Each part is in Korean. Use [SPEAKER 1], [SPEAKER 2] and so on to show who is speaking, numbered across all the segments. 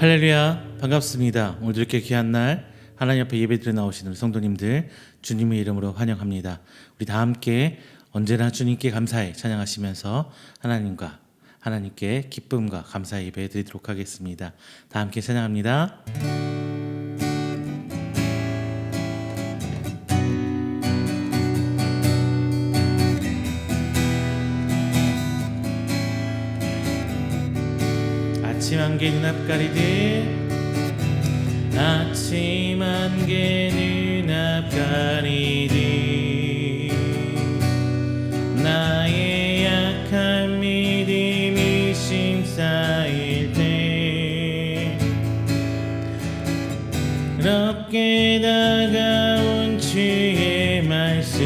[SPEAKER 1] 할렐루야, 반갑습니다. 오늘도 이렇게 귀한 날 하나님 앞에 예배드려 나오신 우리 성도님들 주님의 이름으로 환영합니다. 우리 다 함께 언제나 주님께 감사해 찬양하시면서 하나님께 기쁨과 감사의 예배 드리도록 하겠습니다. 다 함께 찬양합니다. 아침 안개 눈앞 가리듯 아침 안개 눈앞 가리듯 나의 약한 믿음이 심사일 때 그렇게 다가온 주의 말씀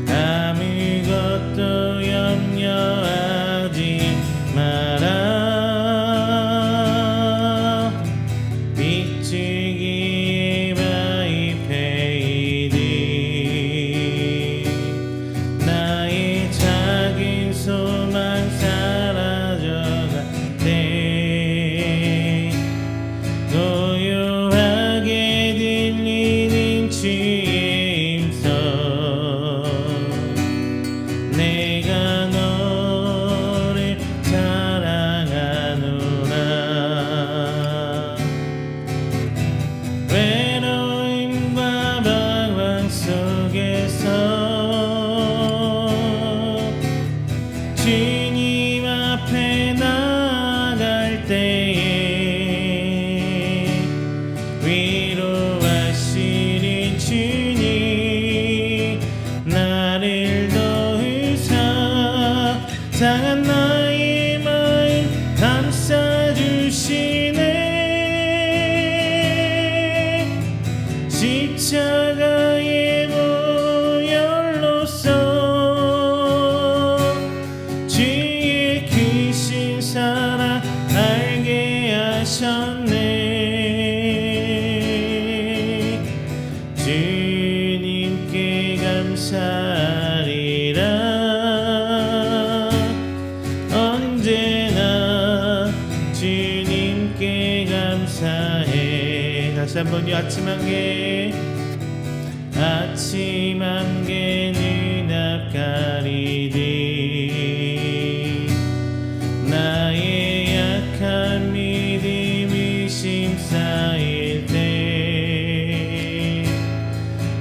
[SPEAKER 1] 아무것도 염려하지 마라. 빗줄기에 바위패이듯 나의 작은 소망 사라져갈 때 고요하게 들리는 주의 음성 내가 너를 사랑하노라. 외로움과 방황 속에서 주님 앞에 나아갈 때에 위로하시는 주님 나를 도우사 상한 나의 마음 감싸주시네. 십자가의 보혈로써 주의 크신 사랑 알게 하셨네. 주님께 감사하리라. 언제나 주님께 감사해. 다시 한번요. 아침 안개 눈앞 가리듯 나의 약한 믿음이 심사일 때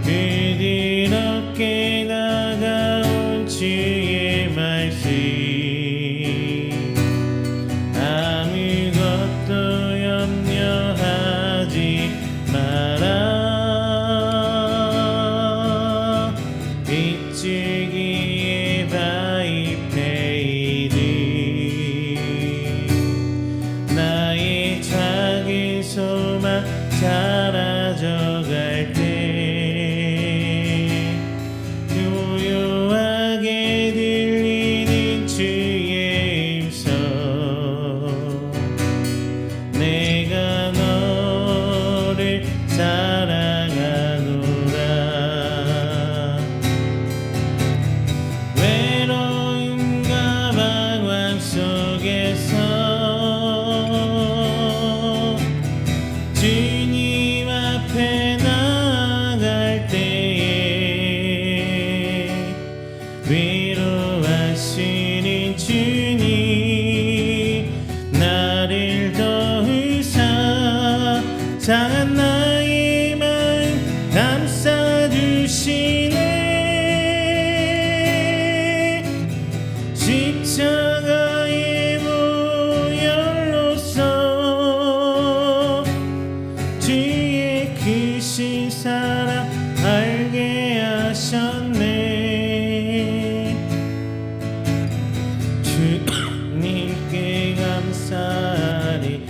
[SPEAKER 1] 부드럽게 다가온 주의 말씀 아무것도 염려하지 마라. 빗줄기에 바위패이듯 나의 작은 소망 사라져갈 때 고요하게 들리는 주의 음성 내가 너를 사랑하노라. 외로움과 방황 속에서 주님 앞에 나아갈 때에 위로하시는 주님 나를 도우사 상한 나의 마음 감싸주시네. 십자가의 보혈로써 주의 크신 사랑 알게 하셨네. 주님께 감사하리라.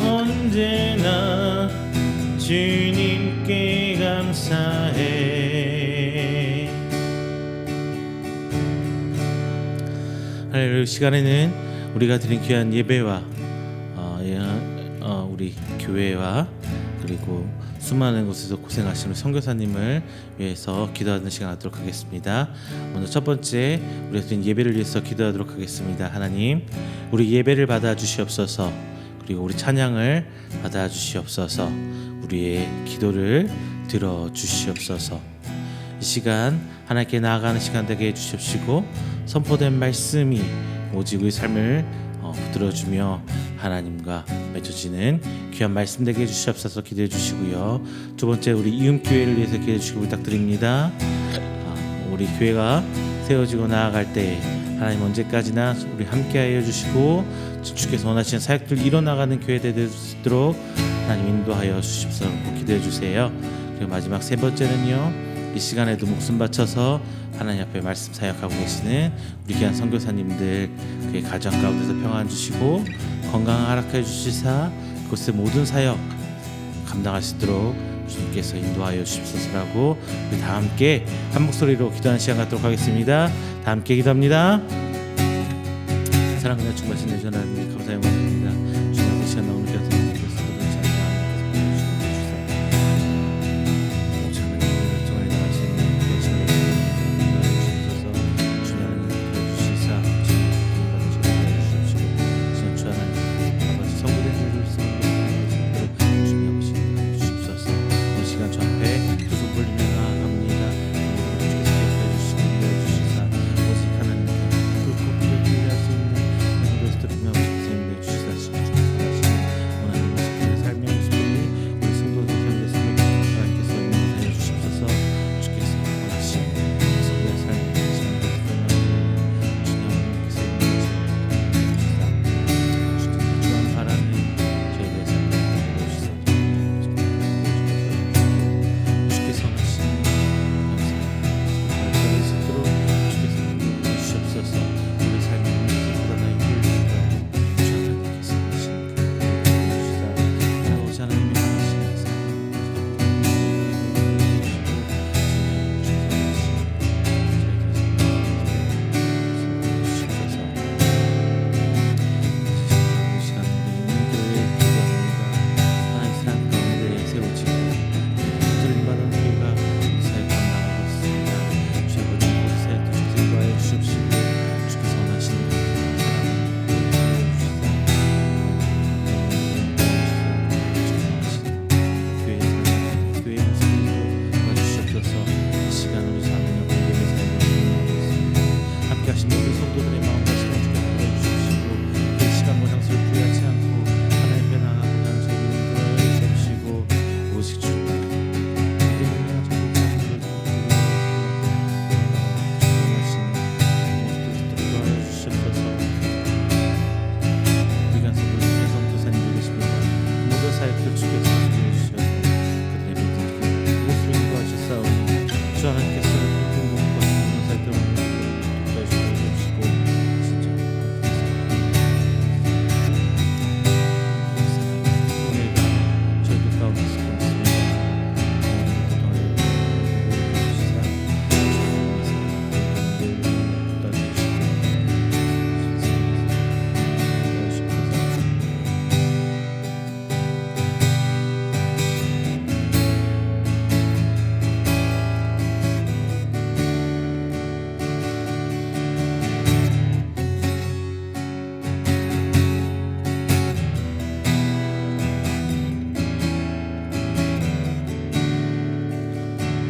[SPEAKER 1] 언제나 주님께 감사해. 할렐루야. 시간에는 우리가 드린 귀한 예배와 우리 교회와 그리고 수많은 곳에서 고생하시는 선교사님을 위해서 기도하는 시간 갖도록 하겠습니다. 먼저 첫 번째, 우리 드린 예배를 위해서 기도하도록 하겠습니다. 하나님, 우리 예배를 받아 주시옵소서. 그리고 우리 찬양을 받아 주시옵소서. 우리의 기도를 들어 주시옵소서. 이 시간 하나님께 나아가는 시간 되게 해주십시고, 선포된 말씀이 오직 우리 삶을 붙들어주며 하나님과 맺어지는 귀한 말씀 되게 해주시옵소서. 기도해 주시고요. 두 번째, 우리 이음교회를 위해서 기도해 주시고 부탁드립니다. 우리 교회가 세워지고 나아갈 때 하나님 언제까지나 우리 함께하여 주시고, 주께서 원하시는 사역들 이뤄나가는 교회 되도록 하나님 인도하여 주십시오. 기도해 주세요. 그리고 마지막 세 번째는요, 이 시간에도 목숨 바쳐서 하나님 앞에 말씀 사역하고 계시는 우리 귀한 선교사님들, 그의 가정 가운데서 평안 주시고 건강 허락해 주시사 그곳의 모든 사역 감당할 수 있도록 주님께서 인도하여 주십소서라고 우리 다 함께 한 목소리로 기도하는 시간 갖도록 하겠습니다. 다 함께 기도합니다. 사랑과 충만하신 내 하나님 감사의 마음입니다. 주님 시간 나오는 게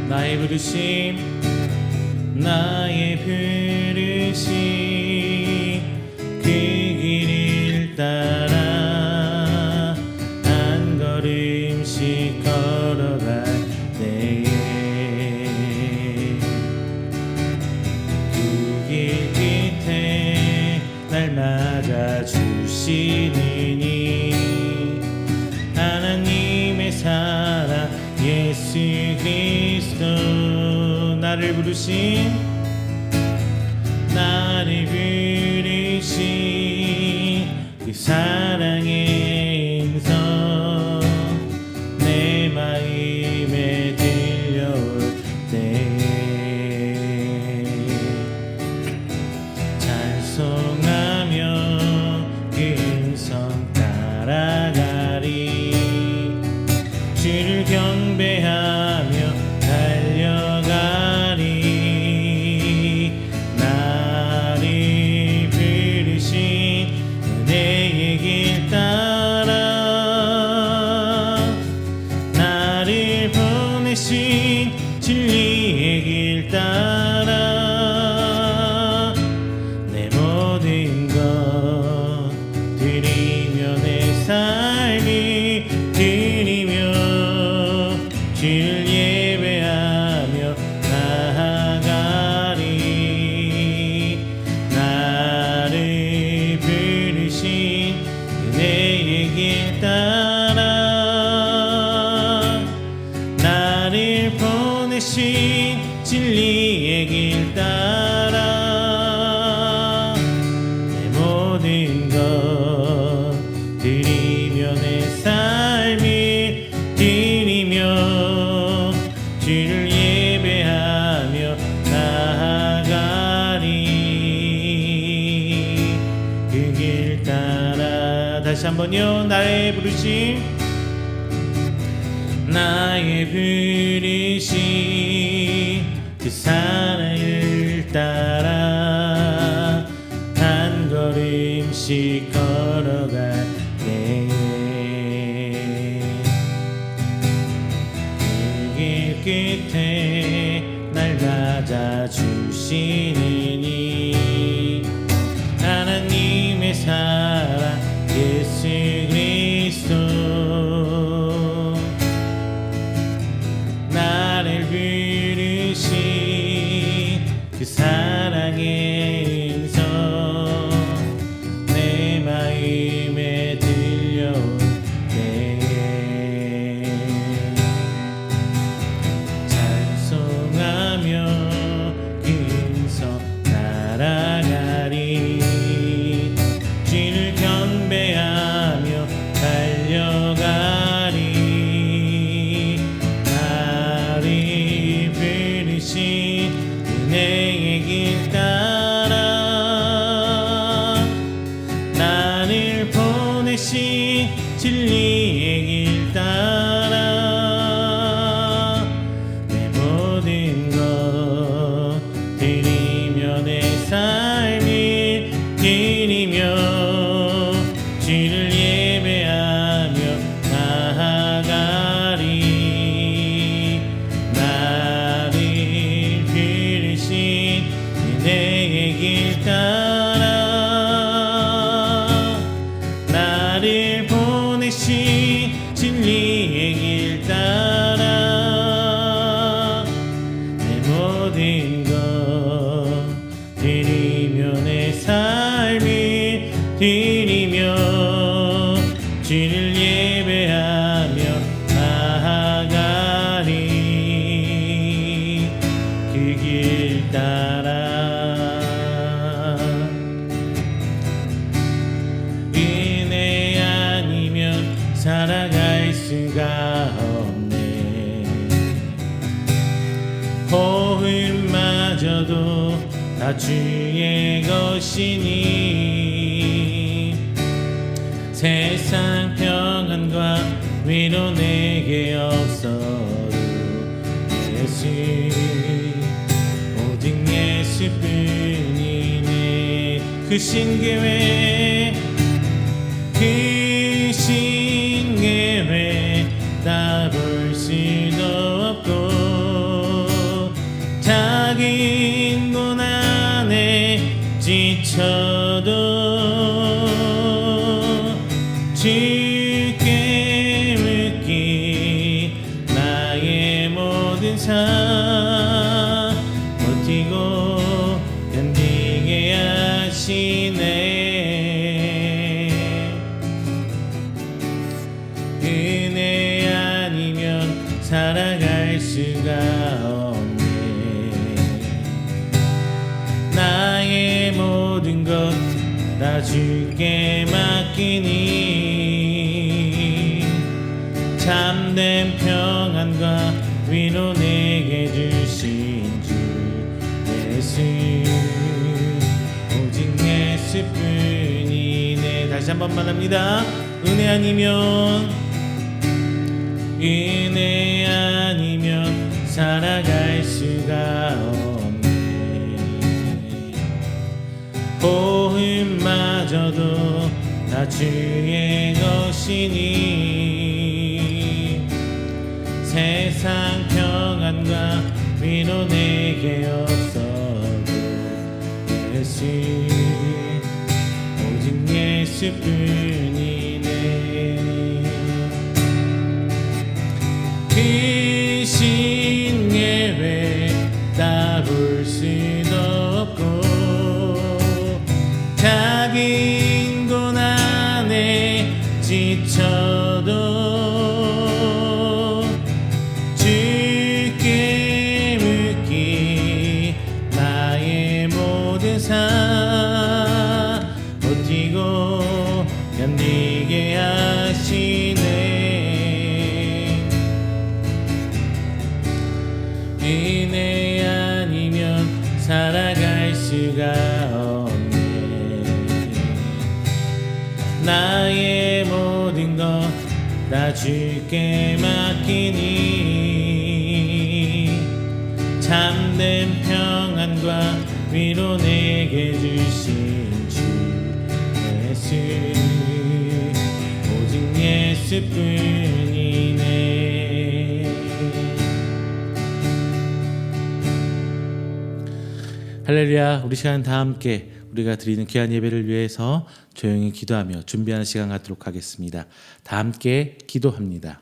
[SPEAKER 1] 나의 부르심, 나의 부르심, 그 길을 따라 한 걸음씩 걸어갈 때에 그 길 끝에 날 맞아 주시느니 하나님의 사랑 예수 그리스도, 나를 부르신 그 사랑의 음성 내 마음에 들려올 때 찬송하며 그 음성 따라가리. 주 주를 경배하며 달려가리. 나를 부르신 은혜의 길 따라 나를 보내신 진리의 길 따라 내 모든 것 드리며 내 삶이 드리며 주를 예배하며 나아가리. 나를 부르신 은혜의 길 따라 나를 보내신 진리의 길 따라 내 모든 것 드리며 내 삶을 드리며 주를 예배하며 나아가리. 그 길 따라 다시 한번요. 나의 부르심 나의 부르심 그 사랑을 따라 한 걸음씩 걸어갈 때에 그 길 끝에 날 맞아주시느니 하나님의 사랑 예수 그리스도 나를 부르신 그 사랑의 음성 내 마음에 들려올 때에 찬송하며 그 음성 따라가리. 주를 경배하며 달려가리. 나를 부르신 은혜의 길 따라 나를 보내신 진리의 길 따라 내 모든 것 드리며 내 삶을 드리며 주를 예배하며 나아가리. 나를 부르신 은혜의 길 따라 나를 보내신 진리의 길 따라 내 모든 것 드리며 내 삶을 드리며 주를 예배하며 나아가리. 그 길 따라 은혜 아니면 살아갈 수가 없네. 호흡마저도 다 주의 것이니 세상 평안과 위로 내게 없어도 예수 오직 예수뿐이네. 그 신계획 그 신계획 다 볼 수도 없고 작은 고난에 지쳐도 주께 묻기 나의 모든 삶 버티고 견디게 하시네. 은혜 아니면 살아갈 수가 없네. 나의 모든 것 다 주께 맡기니 참된 평안과 위로 내게 주신 주 예수 오직 예수뿐이네. 다시 한 번만 합니다. 은혜 아니면 은혜 아니면 살아갈 수가 없네. 호흡마저도 다 주의 것이니 세상 평안과 위로 내게 없어도 예수, 오직 예수뿐이네. 그 신예외 다 볼 수도 없고 작은 고난에 지쳐도 주께 묻기 나의 모든 삶 버티고 견디게 하시네. 은혜 아니면 살아갈 수가 없네. 나의 모든 것 다 주께 맡기니 참된 평안과 위로 내게 주신 주 예수, 오직 예수뿐이네. 할렐루야. 우리 시간 다 함께 우리가 드리는 귀한 예배를 위해서 조용히 기도하며 준비하는 시간 갖도록 하겠습니다. 다 함께 기도합니다.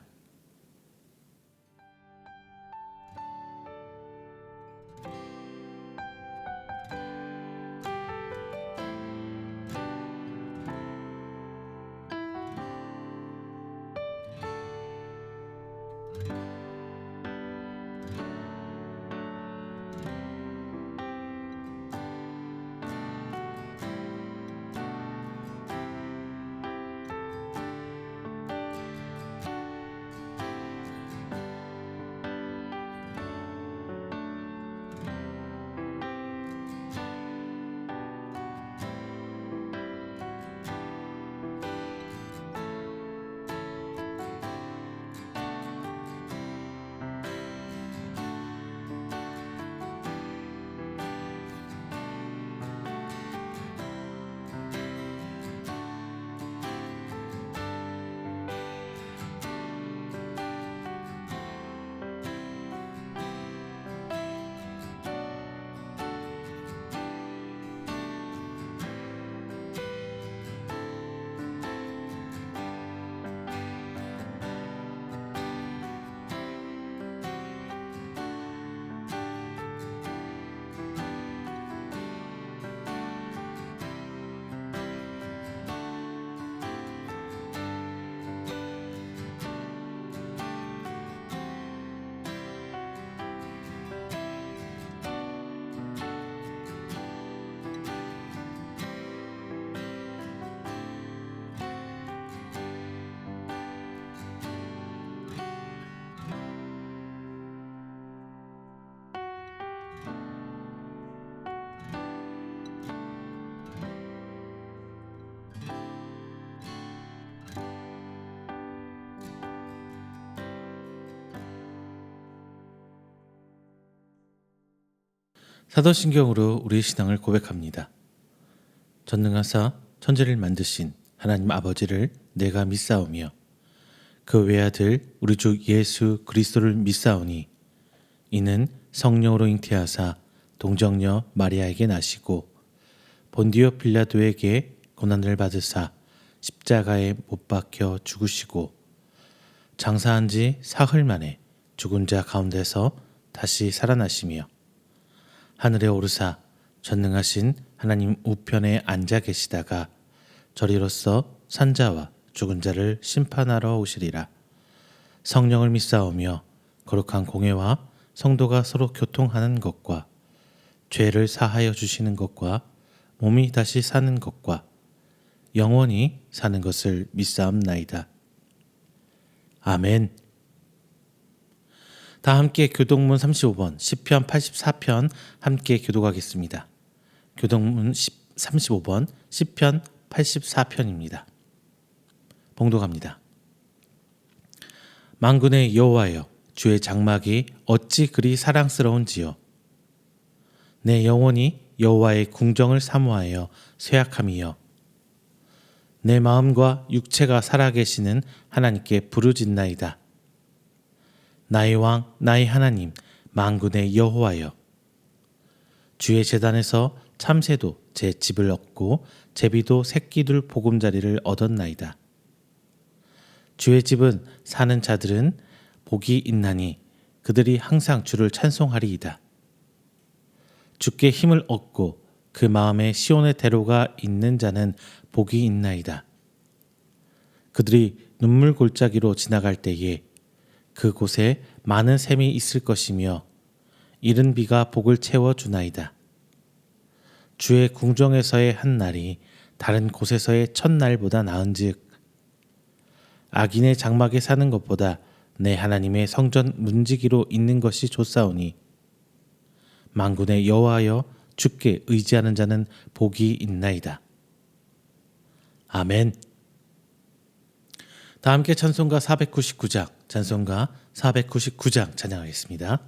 [SPEAKER 1] 사도신경으로 우리의 신앙을 고백합니다. 전능하사 천지를 만드신 하나님 아버지를 내가 믿사오며 그 외아들 우리 주 예수 그리스도를 믿사오니 이는 성령으로 잉태하사 동정녀 마리아에게 나시고 본디오 빌라도에게 고난을 받으사 십자가에 못 박혀 죽으시고 장사한 지 사흘 만에 죽은 자 가운데서 다시 살아나시며 하늘에 오르사 전능하신 하나님 우편에 앉아 계시다가 저리로서 산자와 죽은 자를 심판하러 오시리라. 성령을 믿사오며 거룩한 공회와 성도가 서로 교통하는 것과 죄를 사하여 주시는 것과 몸이 다시 사는 것과 영원히 사는 것을 믿사옵나이다. 아멘. 다 함께 교동문 35번 시편 84편 함께 교독하겠습니다. 교동문 35번 시편 84편입니다. 봉독합니다. 만군의 여호와여, 주의 장막이 어찌 그리 사랑스러운지요. 내 영혼이 여호와의 궁정을 사모하여 쇠약함이여. 내 마음과 육체가 살아계시는 하나님께 부르짖나이다. 나의 왕, 나의 하나님, 만군의 여호와여. 주의 제단에서 참새도 제 집을 얻고 제비도 새끼들 보금자리를 얻었나이다. 주의 집은 사는 자들은 복이 있나니 그들이 항상 주를 찬송하리이다. 주께 힘을 얻고 그 마음에 시온의 대로가 있는 자는 복이 있나이다. 그들이 눈물 골짜기로 지나갈 때에 그곳에 많은 샘이 있을 것이며 이른 비가 복을 채워주나이다. 주의 궁정에서의 한 날이 다른 곳에서의 첫날보다 나은즉 악인의 장막에 사는 것보다 내 하나님의 성전 문지기로 있는 것이 좋사오니 만군의 여호와여, 주께 의지하는 자는 복이 있나이다. 아멘. 다 함께 찬송가 499장, 찬송가 499장 찬양하겠습니다.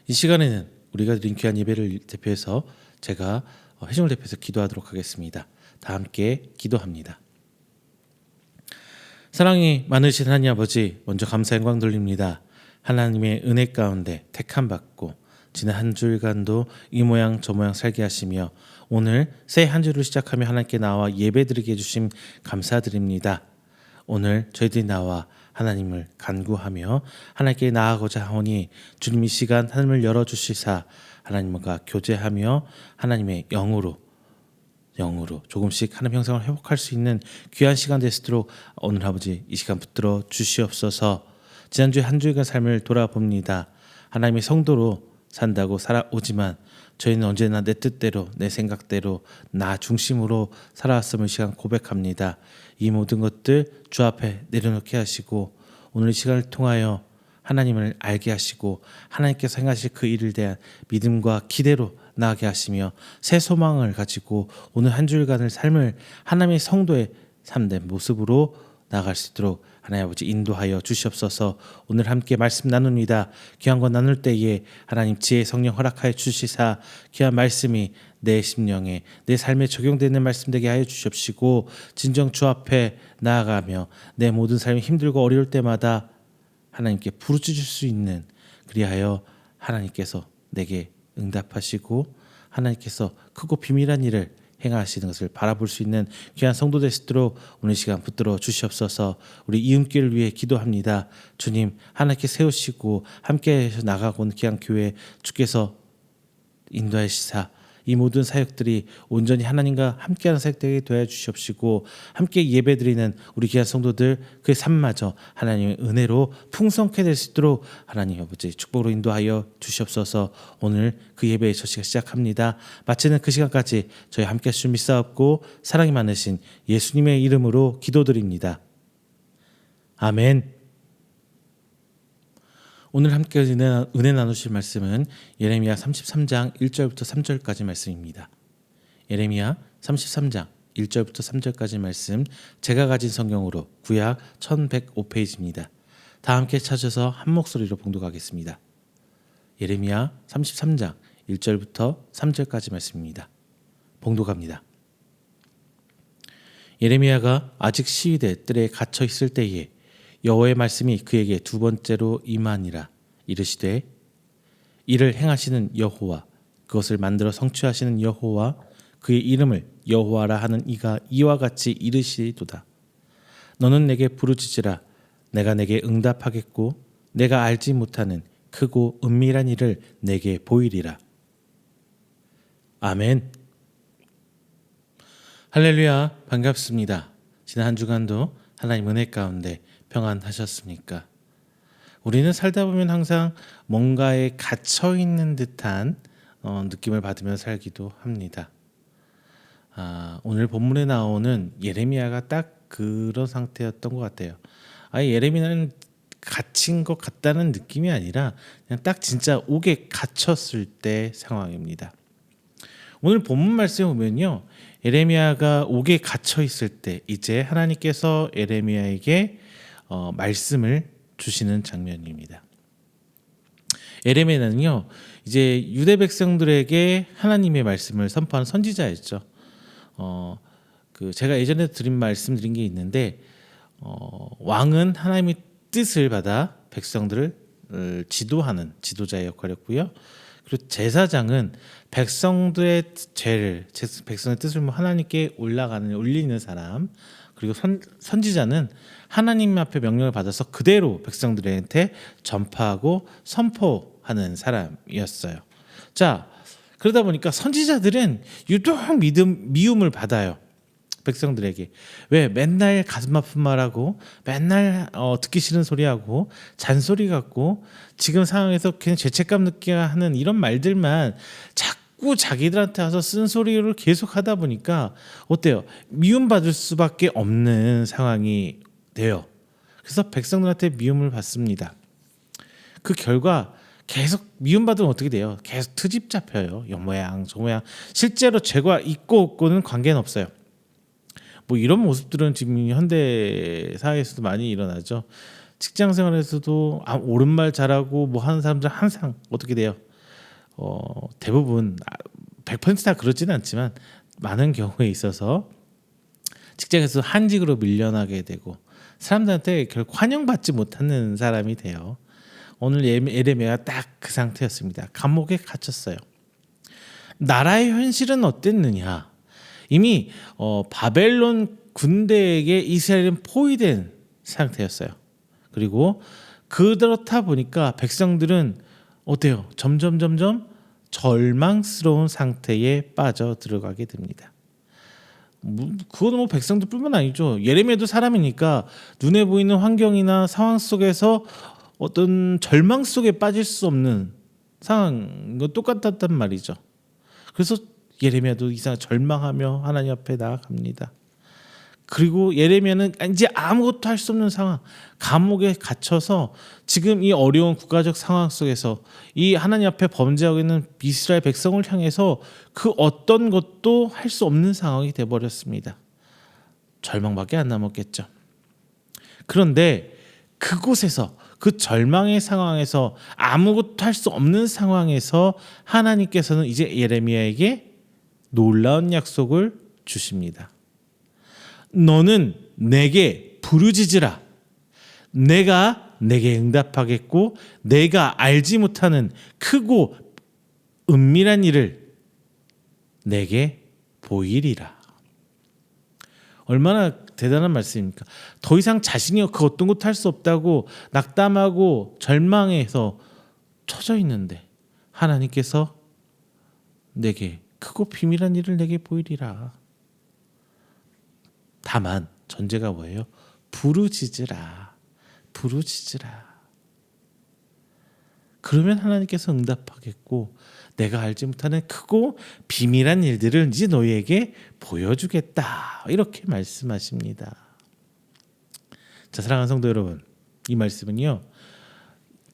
[SPEAKER 1] 이 시간에는 우리가 드린 귀한 예배를 대표해서 제가 회중을 대표해서 기도하도록 하겠습니다. 다 함께 기도합니다. 사랑이 많으신 하나님 아버지, 먼저 감사 영광 돌립니다. 하나님의 은혜 가운데 택함 받고 지난 한 주일간도 이 모양 저 모양 살게 하시며 오늘 새 한 주를 시작하며 하나님께 나와 예배드리게 해주심 감사드립니다. 오늘 저희들이 나와 하나님을 간구하며 하나님께 나아가고자 하오니 주님 이 시간 하늘을 열어주시사 하나님과 교제하며 하나님의 영으로 조금씩 하나님 형상을 회복할 수 있는 귀한 시간 되시도록 오늘 아버지 이 시간 붙들어 주시옵소서. 지난주에 한 주일간 삶을 돌아봅니다. 하나님의 성도로 산다고 살아오지만 저희는 언제나 내 뜻대로, 내 생각대로, 나 중심으로 살아왔음을 시간 고백합니다. 이 모든 것들 주 앞에 내려놓게 하시고 오늘 이 시간을 통하여 하나님을 알게 하시고 하나님께서 행하실 그 일을 대한 믿음과 기대로 나아가게 하시며 새 소망을 가지고 오늘 한 주일간의 삶을 하나님의 성도의 삶된 모습으로 나아갈 수 있도록 하나님 아버지 인도하여 주시옵소서. 오늘 함께 말씀 나눕니다. 귀한 것 나눌 때에 하나님 지혜의 성령 허락하여 주시사 귀한 말씀이 내 심령에 내 삶에 적용되는 말씀 되게 하여 주시옵시고 진정 주 앞에 나아가며 내 모든 삶이 힘들고 어려울 때마다 하나님께 부르짖을 수 있는 그리하여 하나님께서 내게 응답하시고 하나님께서 크고 비밀한 일을 행하시는 것을 바라볼 수 있는 귀한 성도 될 수 있도록 오늘 시간 붙들어 주시옵소서. 우리 이음길을 위해 기도합니다. 주님 하나님께 세우시고 함께 나가고 있는 귀한 교회 주께서 인도하시사 이 모든 사역들이 온전히 하나님과 함께하는 사역되게 도와주시옵시고 함께 예배드리는 우리 귀한 성도들 그의 삶마저 하나님의 은혜로 풍성케 될 수 있도록 하나님 아버지 축복으로 인도하여 주시옵소서. 오늘 그 예배의 첫 시간 시작합니다. 마치는 그 시간까지 저희 함께 하실 줄 믿사옵고 사랑이 많으신 예수님의 이름으로 기도드립니다. 아멘. 오늘 함께 은혜 나누실 말씀은 예레미야 33장 1절부터 3절까지 말씀입니다. 예레미야 33장 1절부터 3절까지 말씀 제가 가진 성경으로 구약 1105페이지입니다. 다 함께 찾아서 한 목소리로 봉독하겠습니다. 예레미야 33장 1절부터 3절까지 말씀입니다. 봉독합니다. 예레미야가 아직 시위대 뜰에 갇혀 있을 때에 여호와의 말씀이 그에게 두 번째로 임하니라. 이르시되 이를 행하시는 여호와 그것을 만들어 성취하시는 여호와 그의 이름을 여호와라 하는 이가 이와 같이 이르시도다. 너는 내게 부르짖으라. 내가 내게 응답하겠고 내가 알지 못하는 크고 은밀한 일을 내게 보이리라. 아멘. 할렐루야. 반갑습니다. 지난 한 주간도 하나님 은혜 가운데 평안하셨습니까? 우리는 살다 보면 항상 뭔가에 갇혀 있는 듯한 느낌을 받으며 살기도 합니다. 오늘 본문에 나오는 예레미야가 딱 그런 상태였던 것 같아요. 예레미야는 갇힌 것 같다는 느낌이 아니라 그냥 딱 진짜 옥에 갇혔을 때 상황입니다. 오늘 본문 말씀에 보면요, 예레미야가 옥에 갇혀 있을 때 이제 하나님께서 예레미야에게 말씀을 주시는 장면입니다. 예레미야는요 이제 유대 백성들에게 하나님의 말씀을 선포하는 선지자였죠. 제가 예전에 말씀드린 게 있는데 왕은 하나님의 뜻을 받아 백성들을 지도하는 지도자의 역할이었고요. 그리고 제사장은 백성들의 죄를 백성의 뜻을 하나님께 올리는 사람, 그리고 선지자는 하나님 앞에 명령을 받아서 그대로 백성들한테 전파하고 선포하는 사람이었어요. 자, 그러다 보니까 선지자들은 유독 미움을 받아요. 백성들에게. 왜? 맨날 가슴 아픈 말하고 맨날 듣기 싫은 소리하고 잔소리 같고 지금 상황에서 그냥 죄책감 느끼게 하는 이런 말들만 자꾸 자기들한테 와서 쓴소리를 계속 하다 보니까 어때요? 미움받을 수밖에 없는 상황이 돼요. 그래서 백성들한테 미움을 받습니다. 그 결과 계속 미움받으면 어떻게 돼요? 계속 트집 잡혀요. 요 모양 저 모양. 실제로 죄가 있고 없고는 관계는 없어요. 이런 모습들은 지금 현대 사회에서도 많이 일어나죠. 직장 생활에서도 옳은 말 잘하고 하는 사람들 항상 어떻게 돼요? 대부분 100%다 그렇지는 않지만 많은 경우에 있어서 직장에서 한직으로 밀려나게 되고 사람들한테 결국 환영받지 못하는 사람이 돼요. 오늘 예레미야가 딱 그 상태였습니다. 감옥에 갇혔어요. 나라의 현실은 어땠느냐? 이미 바벨론 군대에게 이스라엘은 포위된 상태였어요. 그리고 그렇다 보니까 백성들은 어때요? 점점 절망스러운 상태에 빠져 들어가게 됩니다. 그건 백성들뿐만 아니죠. 예레미야도 사람이니까 눈에 보이는 환경이나 상황 속에서 어떤 절망 속에 빠질 수 없는 상황, 이거 똑같았단 말이죠. 그래서 예레미야도 이상 절망하며 하나님 앞에 나아갑니다. 그리고 예레미야는 이제 아무것도 할 수 없는 상황, 감옥에 갇혀서 지금 이 어려운 국가적 상황 속에서 이 하나님 앞에 범죄하고 있는 이스라엘 백성을 향해서 그 어떤 것도 할 수 없는 상황이 돼버렸습니다. 절망밖에 안 남았겠죠. 그런데 그곳에서, 그 절망의 상황에서, 아무것도 할 수 없는 상황에서 하나님께서는 이제 예레미야에게 놀라운 약속을 주십니다. 너는 내게 부르짖으라. 내가 내게 응답하겠고 내가 알지 못하는 크고 은밀한 일을 내게 보이리라. 얼마나 대단한 말씀입니까? 더 이상 자신이 그 어떤 것도 할 수 없다고 낙담하고 절망해서 처져 있는데 하나님께서 내게 크고 비밀한 일을 내게 보이리라. 다만 전제가 뭐예요? 부르짖으라. 부르짖으라. 그러면 하나님께서 응답하겠고 내가 알지 못하는 크고 비밀한 일들을 이제 너희에게 보여주겠다. 이렇게 말씀하십니다. 자, 사랑하는 성도 여러분, 이 말씀은요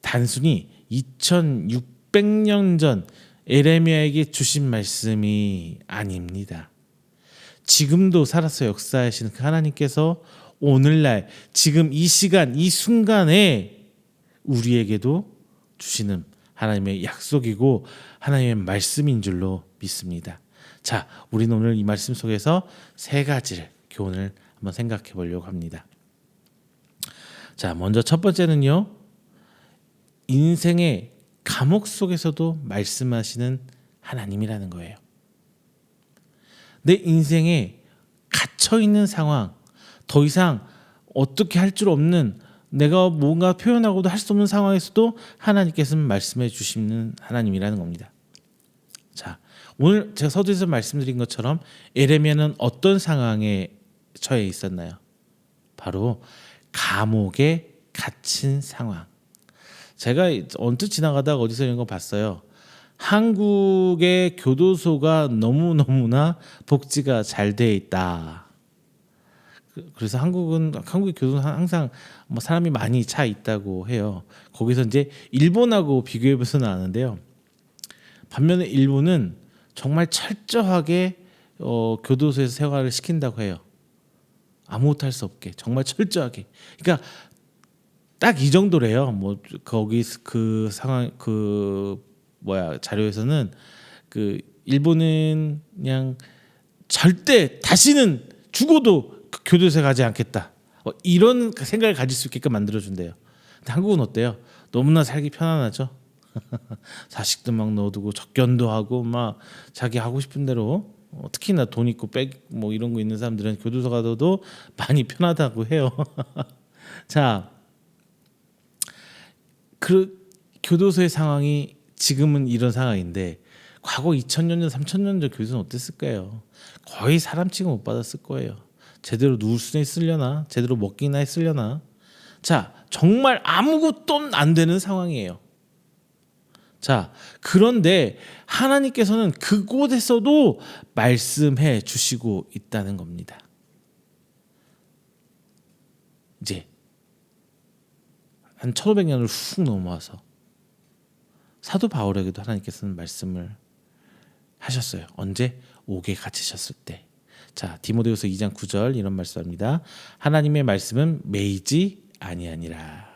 [SPEAKER 1] 단순히 2600년 전 예레미야에게 주신 말씀이 아닙니다. 지금도 살아서 역사하시는 그 하나님께서 오늘날 지금 이 시간 이 순간에 우리에게도 주시는 하나님의 약속이고 하나님의 말씀인 줄로 믿습니다. 자, 우리는 오늘 이 말씀 속에서 세 가지를 교훈을 한번 생각해 보려고 합니다. 자, 먼저 첫 번째는요, 인생의 감옥 속에서도 말씀하시는 하나님이라는 거예요. 내 인생에 갇혀 있는 상황, 더 이상 어떻게 할 줄 없는, 내가 뭔가 표현하고도 할 수 없는 상황에서도 하나님께서는 말씀해 주시는 하나님이라는 겁니다. 자, 오늘 제가 서두에서 말씀드린 것처럼 예레미야는 어떤 상황에 처해 있었나요? 바로 감옥에 갇힌 상황. 제가 언뜻 지나가다가 어디서 이런 거 봤어요. 한국의 교도소가 너무너무나 복지가 잘 돼 있다. 그래서 한국의 교도소는 항상 뭐 사람이 많이 차 있다고 해요. 거기서 이제 일본하고 비교해봐서는 아는데요. 반면에 일본은 정말 철저하게 교도소에서 생활을 시킨다고 해요. 아무것도 할 수 없게 정말 철저하게. 그러니까 딱 이 정도래요. 뭐 거기 그 상황 자료에서는 그 일본은 그냥 절대 다시는 죽어도 교도소에 가지 않겠다. 이런 생각을 가질 수 있게끔 만들어준대요. 근데 한국은 어때요? 너무나 살기 편안하죠. 자식도 막 넣어두고 접견도 하고 막 자기 하고 싶은 대로, 특히나 돈 있고 뭐 이런 거 있는 사람들은 교도소 가도 많이 편하다고 해요. 자, 그 교도소의 상황이 지금은 이런 상황인데 과거 2000년 전, 3000년 전 교도소는 어땠을 거예요? 거의 사람 취급 못 받았을 거예요. 제대로 누울 수 있으려나? 제대로 먹기나 했으려나? 자, 정말 아무것도 안 되는 상황이에요. 자, 그런데 하나님께서는 그곳에서도 말씀해 주시고 있다는 겁니다. 이제 한 1500년을 훅 넘어와서 사도 바울에게도 하나님께서는 말씀을 하셨어요. 언제? 옥에 갇히셨을 때. 자, 디모데후서 2장 9절 이런 말씀입니다. 하나님의 말씀은 매이지 아니하니라.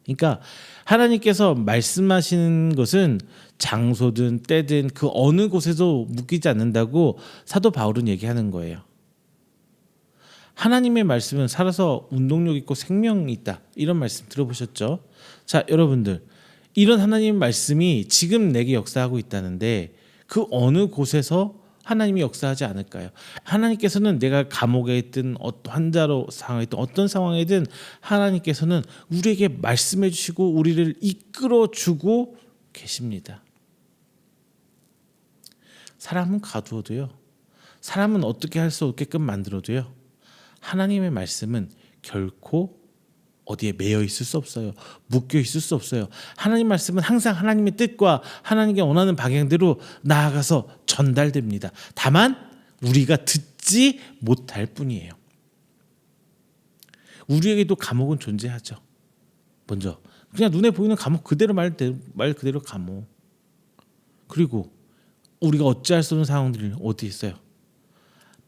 [SPEAKER 1] 그러니까 하나님께서 말씀하시는 것은 장소든 때든 그 어느 곳에도 묶이지 않는다고 사도 바울은 얘기하는 거예요. 하나님의 말씀은 살아서 운동력 있고 생명이 있다. 이런 말씀 들어보셨죠? 자, 여러분들, 이런 하나님의 말씀이 지금 내게 역사하고 있다는데 그 어느 곳에서 하나님이 역사하지 않을까요? 하나님께서는 내가 감옥에 있든 환자로 상황에 있든 어떤 상황이든 하나님께서는 우리에게 말씀해 주시고 우리를 이끌어 주고 계십니다. 사람은 가두어도요, 사람은 어떻게 할 수 없게끔 만들어도요, 하나님의 말씀은 결코 어디에 매여 있을 수 없어요. 묶여 있을 수 없어요. 하나님 말씀은 항상 하나님의 뜻과 하나님께 원하는 방향대로 나아가서 전달됩니다. 다만 우리가 듣지 못할 뿐이에요. 우리에게도 감옥은 존재하죠. 먼저 그냥 눈에 보이는 감옥 그대로 말 그대로 감옥. 그리고 우리가 어찌할 수 없는 상황들이 어디 있어요?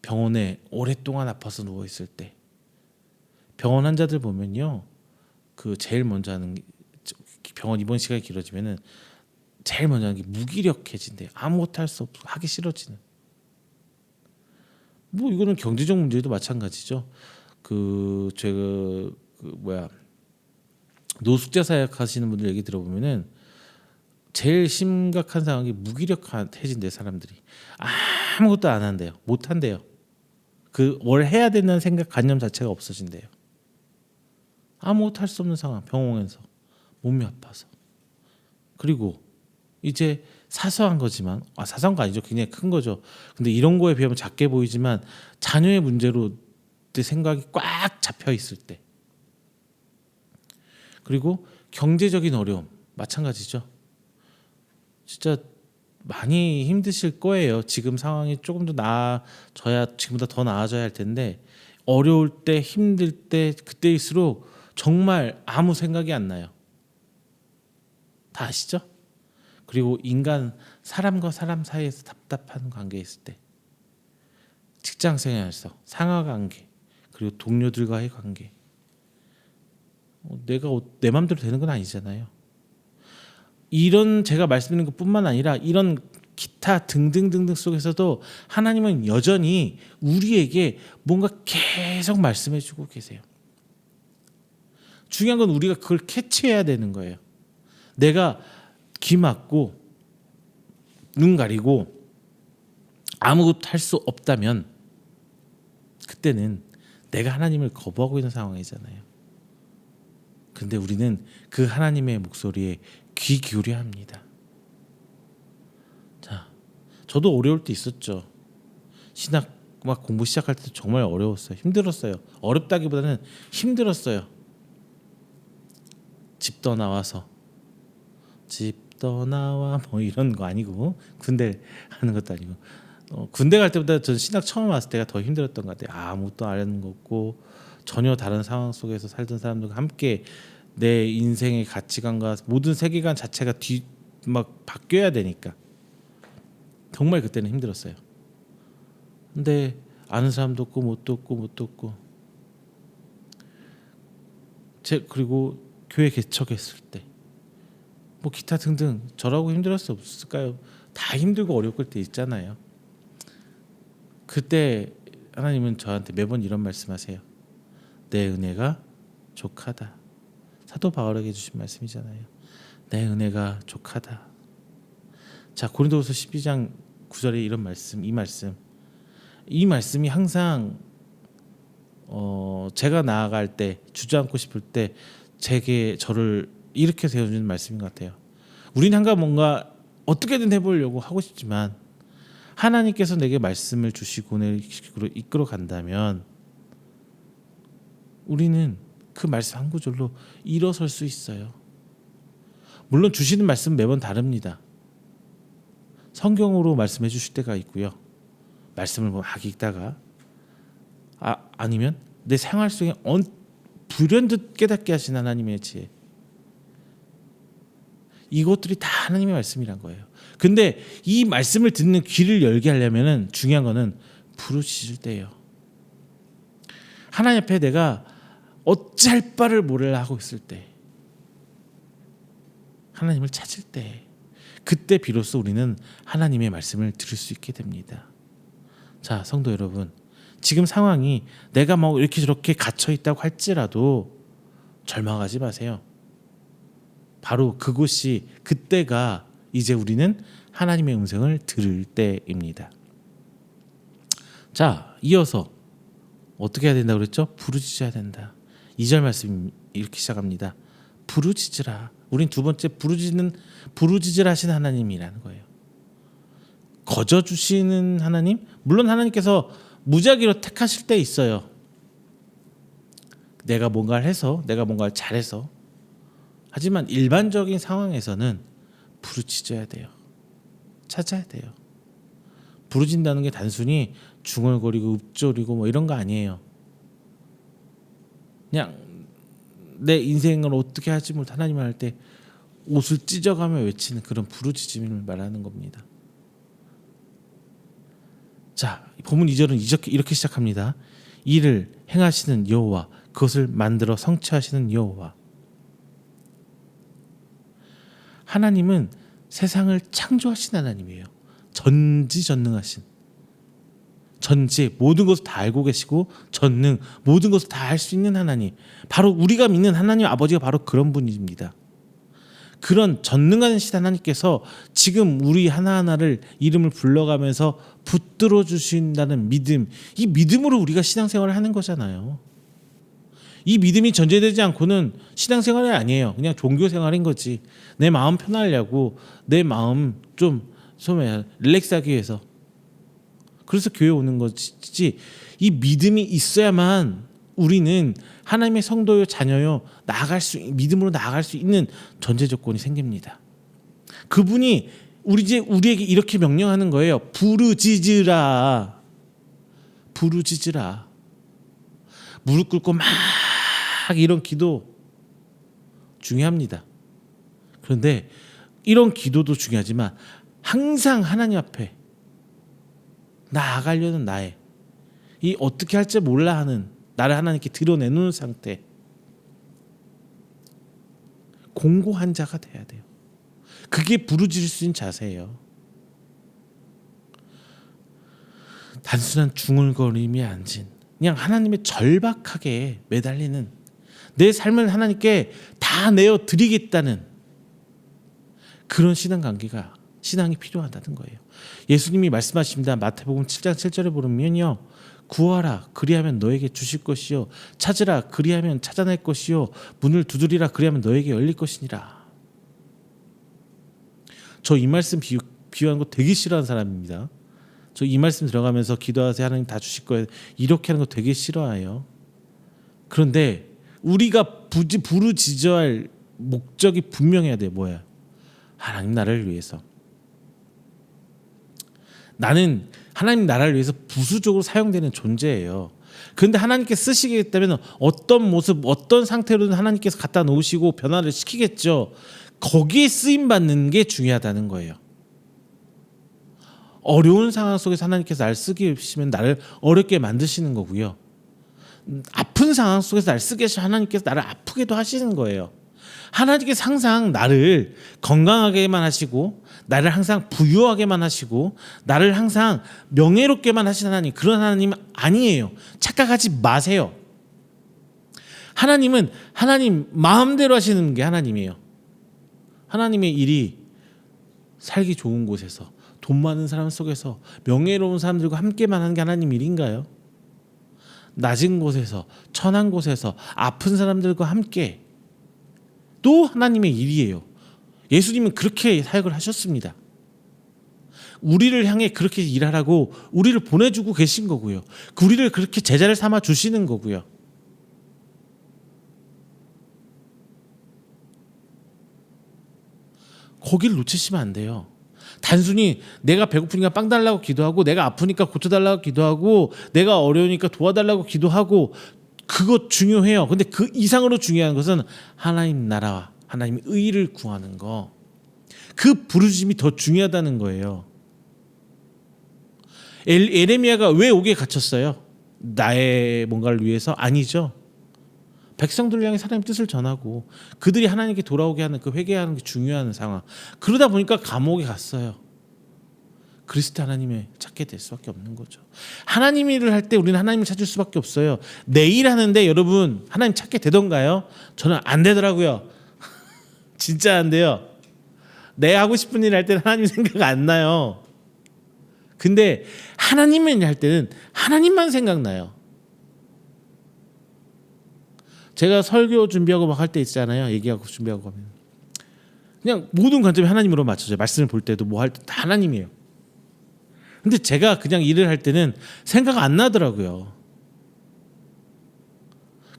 [SPEAKER 1] 병원에 오랫동안 아파서 누워 있을 때 병원 환자들 보면요, 그 제일 먼저 하는 게 병원 입원 시간이 길어지면은 제일 먼저 하는 게 무기력해진대요. 아무것도 할 수 없고 하기 싫어지는. 뭐 이거는 경제적 문제도 마찬가지죠. 제가 노숙자 사역 하시는 분들 얘기 들어보면은 제일 심각한 상황이 무기력해진대. 사람들이 아무것도 안 한대요. 못 한대요. 뭘 해야 된다는 생각 관념 자체가 없어진대요. 아무것도 할 수 없는 상황, 병원에서 몸이 아파서. 그리고 이제 사소한 거지만 사소한 거 아니죠. 굉장히 큰 거죠. 근데 이런 거에 비하면 작게 보이지만 자녀의 문제로 내 생각이 꽉 잡혀 있을 때, 그리고 경제적인 어려움 마찬가지죠. 진짜 많이 힘드실 거예요. 지금 상황이 조금 더 나아져야, 지금보다 더 나아져야 할 텐데 어려울 때, 힘들 때, 그때일수록 정말 아무 생각이 안 나요. 다 아시죠? 그리고 사람과 사람 사이에서 답답한 관계에 있을 때, 직장 생활에서 상하 관계, 그리고 동료들과의 관계, 내가 내 맘대로 되는 건 아니잖아요. 이런 제가 말씀드린 것뿐만 아니라 이런 기타 등등등등 속에서도 하나님은 여전히 우리에게 뭔가 계속 말씀해주고 계세요. 중요한 건 우리가 그걸 캐치해야 되는 거예요. 내가 귀 막고 눈 가리고 아무것도 할 수 없다면 그때는 내가 하나님을 거부하고 있는 상황이잖아요. 근데 우리는 그 하나님의 목소리에 귀 기울여야 합니다. 자, 저도 어려울 때 있었죠. 신학 막 공부 시작할 때 정말 어려웠어요. 힘들었어요. 어렵다기보다는 힘들었어요. 집 떠나와 뭐 이런 거 아니고, 군대 하는 것도 아니고, 군대 갈 때보다 전 신학 처음 왔을 때가 더 힘들었던 것 같아요. 아무것도 아는 거 없고 전혀 다른 상황 속에서 살던 사람들과 함께 내 인생의 가치관과 모든 세계관 자체가 막 바뀌어야 되니까 정말 그때는 힘들었어요. 근데 아는 사람도 없고 뭣도 없고 그리고 교회 개척했을 때 뭐 기타 등등 저라고 힘들었을 수 없을까요? 다 힘들고 어려울 때 있잖아요. 그때 하나님은 저한테 매번 이런 말씀하세요. 내 은혜가 족하다. 사도 바울에게 주신 말씀이잖아요. 내 은혜가 족하다. 자, 고린도후서 12장 9절에 이런 말씀, 이 말씀이 항상 제가 나아갈 때, 주저앉고 싶을 때 제게 저를 이렇게 세워주는 말씀인 것 같아요. 우린 항상 뭔가 어떻게든 해보려고 하고 싶지만 하나님께서 내게 말씀을 주시고 내 식으로 이끌어 간다면 우리는 그 말씀 한 구절로 일어설 수 있어요. 물론 주시는 말씀 매번 다릅니다. 성경으로 말씀해 주실 때가 있고요. 말씀을 막 읽다가 아니면 내 생활 속에 불현듯 깨닫게 하신 하나님의 지혜, 이것들이 다 하나님의 말씀이란 거예요. 근데 이 말씀을 듣는 귀를 열게 하려면은 중요한 거는 부르짖을 때예요. 하나님 앞에 내가 어찌할 바를 몰라 하고 있을 때, 하나님을 찾을 때, 그때 비로소 우리는 하나님의 말씀을 들을 수 있게 됩니다. 자, 성도 여러분, 지금 상황이 내가 뭐 이렇게 저렇게 갇혀 있다고 할지라도 절망하지 마세요. 바로 그때가 이제 우리는 하나님의 음성을 들을 때입니다. 자, 이어서 어떻게 해야 된다고 그랬죠? 부르짖어야 된다. 2절 말씀 이렇게 시작합니다. 부르짖으라. 우린 두 번째 부르짖으라 하신 하나님이라는 거예요. 거저 주시는 하나님? 물론 하나님께서 무작위로 택하실 때 있어요. 내가 뭔가를 해서, 내가 뭔가를 잘해서. 하지만 일반적인 상황에서는 부르짖어야 돼요. 찾아야 돼요. 부르짖는다는 게 단순히 중얼거리고 읊조리고 뭐 이런 거 아니에요. 그냥 내 인생을 어떻게 하지 못 하나님을 할 때 옷을 찢어가며 외치는 그런 부르짖음을 말하는 겁니다. 자, 본문 2절은 이렇게 시작합니다. 이를 행하시는 여호와, 그것을 만들어 성취하시는 여호와. 하나님은 세상을 창조하신 하나님이에요. 전지전능하신, 전지 모든 것을 다 알고 계시고 전능, 모든 것을 다 할 수 있는 하나님, 바로 우리가 믿는 하나님 아버지가 바로 그런 분입니다. 그런 전능하신 하나님께서 지금 우리 하나하나를 이름을 불러가면서 붙들어 주신다는 믿음, 이 믿음으로 우리가 신앙생활을 하는 거잖아요. 이 믿음이 전제되지 않고는 신앙생활이 아니에요. 그냥 종교생활인 거지. 내 마음 편하려고, 내 마음 좀 릴렉스하기 위해서. 그래서 교회 오는 거지. 이 믿음이 있어야만 우리는 하나님의 성도요, 자녀요, 믿음으로 나아갈 수 있는 전제 조건이 생깁니다. 그분이 우리에게 이렇게 명령하는 거예요. 부르짖으라. 부르짖으라. 무릎 꿇고 막 이런 기도 중요합니다. 그런데 이런 기도도 중요하지만 항상 하나님 앞에 나아가려는 나의 이 어떻게 할지 몰라 하는 나를 하나님께 드러내놓는 상태, 공고한 자가 돼야 돼요. 그게 부르짖을 수 있는 자세예요. 단순한 중얼거림이 아닌 그냥 하나님의 절박하게 매달리는, 내 삶을 하나님께 다 내어 드리겠다는 그런 신앙이 필요하다는 거예요. 예수님이 말씀하십니다. 마태복음 7장 7절에 보면요, 구하라 그리하면 너에게 주실 것이요, 찾으라 그리하면 찾아낼 것이요, 문을 두드리라 그리하면 너에게 열릴 것이니라. 저 이 말씀 비유하는 거 되게 싫어하는 사람입니다. 저 이 말씀 들어가면서 기도하세요, 하나님 다 주실 거예요, 이렇게 하는 거 되게 싫어해요. 그런데 우리가 부르짖어야 할 목적이 분명해야 돼요. 뭐야? 하나님 나라를 위해서. 나는 하나님 나라를 위해서 부수적으로 사용되는 존재예요. 그런데 하나님께 쓰시겠다면 어떤 모습, 어떤 상태로든 하나님께서 갖다 놓으시고 변화를 시키겠죠. 거기에 쓰임 받는 게 중요하다는 거예요. 어려운 상황 속에서 하나님께서 나를 쓰게 하시면 나를 어렵게 만드시는 거고요. 아픈 상황 속에서 나를 쓰게 하시면 하나님께서 나를 아프게도 하시는 거예요. 하나님께서 항상 나를 건강하게만 하시고, 나를 항상 부유하게만 하시고, 나를 항상 명예롭게만 하시는 하나님, 그런 하나님 아니에요. 착각하지 마세요. 하나님은 하나님 마음대로 하시는 게 하나님이에요. 하나님의 일이 살기 좋은 곳에서, 돈 많은 사람 속에서, 명예로운 사람들과 함께만 하는 게 하나님 일인가요? 낮은 곳에서, 천한 곳에서, 아픈 사람들과 함께 또 하나님의 일이에요. 예수님은 그렇게 사역을 하셨습니다. 우리를 향해 그렇게 일하라고 우리를 보내주고 계신 거고요. 우리를 그렇게 제자를 삼아 주시는 거고요. 거기를 놓치시면 안 돼요. 단순히 내가 배고프니까 빵 달라고 기도하고, 내가 아프니까 고쳐달라고 기도하고, 내가 어려우니까 도와달라고 기도하고, 그거 중요해요. 근데 그 이상으로 중요한 것은 하나님 나라와 하나님의 의를 구하는 거, 그 부르짖음이 더 중요하다는 거예요. 에레미야가 왜 옥에 갇혔어요? 나의 뭔가를 위해서? 아니죠. 백성들을 향해 하나님의 뜻을 전하고 그들이 하나님께 돌아오게 하는, 그 회개하는 게 중요한 상황. 그러다 보니까 감옥에 갔어요. 그리스도 하나님을 찾게 될 수밖에 없는 거죠. 하나님 일을 할 때 우리는 하나님을 찾을 수밖에 없어요. 내 일 하는데 여러분 하나님 찾게 되던가요? 저는 안 되더라고요. 진짜 안 돼요. 내 하고 싶은 일 할 때는 하나님 생각 안 나요. 근데 하나님의 일 할 때는 하나님만 생각나요. 제가 설교 준비하고 막 할 때 있잖아요. 얘기하고 준비하고 하면 그냥 모든 관점이 하나님으로 맞춰져요. 말씀을 볼 때도 뭐 할 때 다 하나님이에요. 근데 제가 그냥 일을 할 때는 생각 안 나더라고요.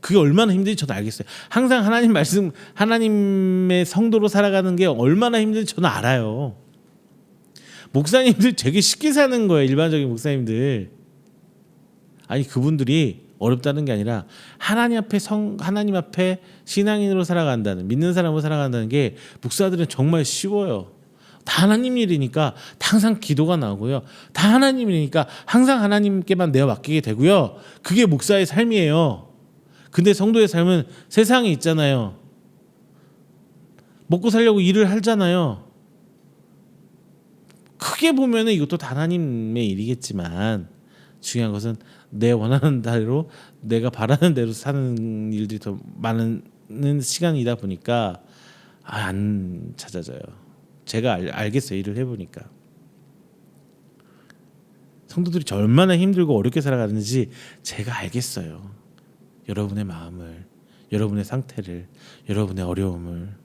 [SPEAKER 2] 그게 얼마나 힘든지 저도 알겠어요. 항상 하나님 말씀, 하나님의 성도로 살아가는 게 얼마나 힘든지 저는 알아요. 목사님들 되게 쉽게 사는 거예요. 일반적인 목사님들. 아니 그분들이 어렵다는 게 아니라 하나님 앞에 신앙인으로 살아간다는, 믿는 사람으로 살아간다는 게 목사들은 정말 쉬워요. 다 하나님 일이니까 항상 기도가 나오고요. 다 하나님 일이니까 항상 하나님께만 내어 맡기게 되고요. 그게 목사의 삶이에요. 근데 성도의 삶은 세상에 있잖아요. 먹고 살려고 일을 하잖아요. 크게 보면은 이것도 다 하나님의 일이겠지만 중요한 것은 내 원하는 대로, 내가 바라는 대로 사는 일들이 더 많은 시간이다 보니까 안 찾아져요. 제가 알겠어요. 일을 해보니까 성도들이 얼마나 힘들고 어렵게 살아가는지 제가 알겠어요. 여러분의 마음을, 여러분의 상태를, 여러분의 어려움을.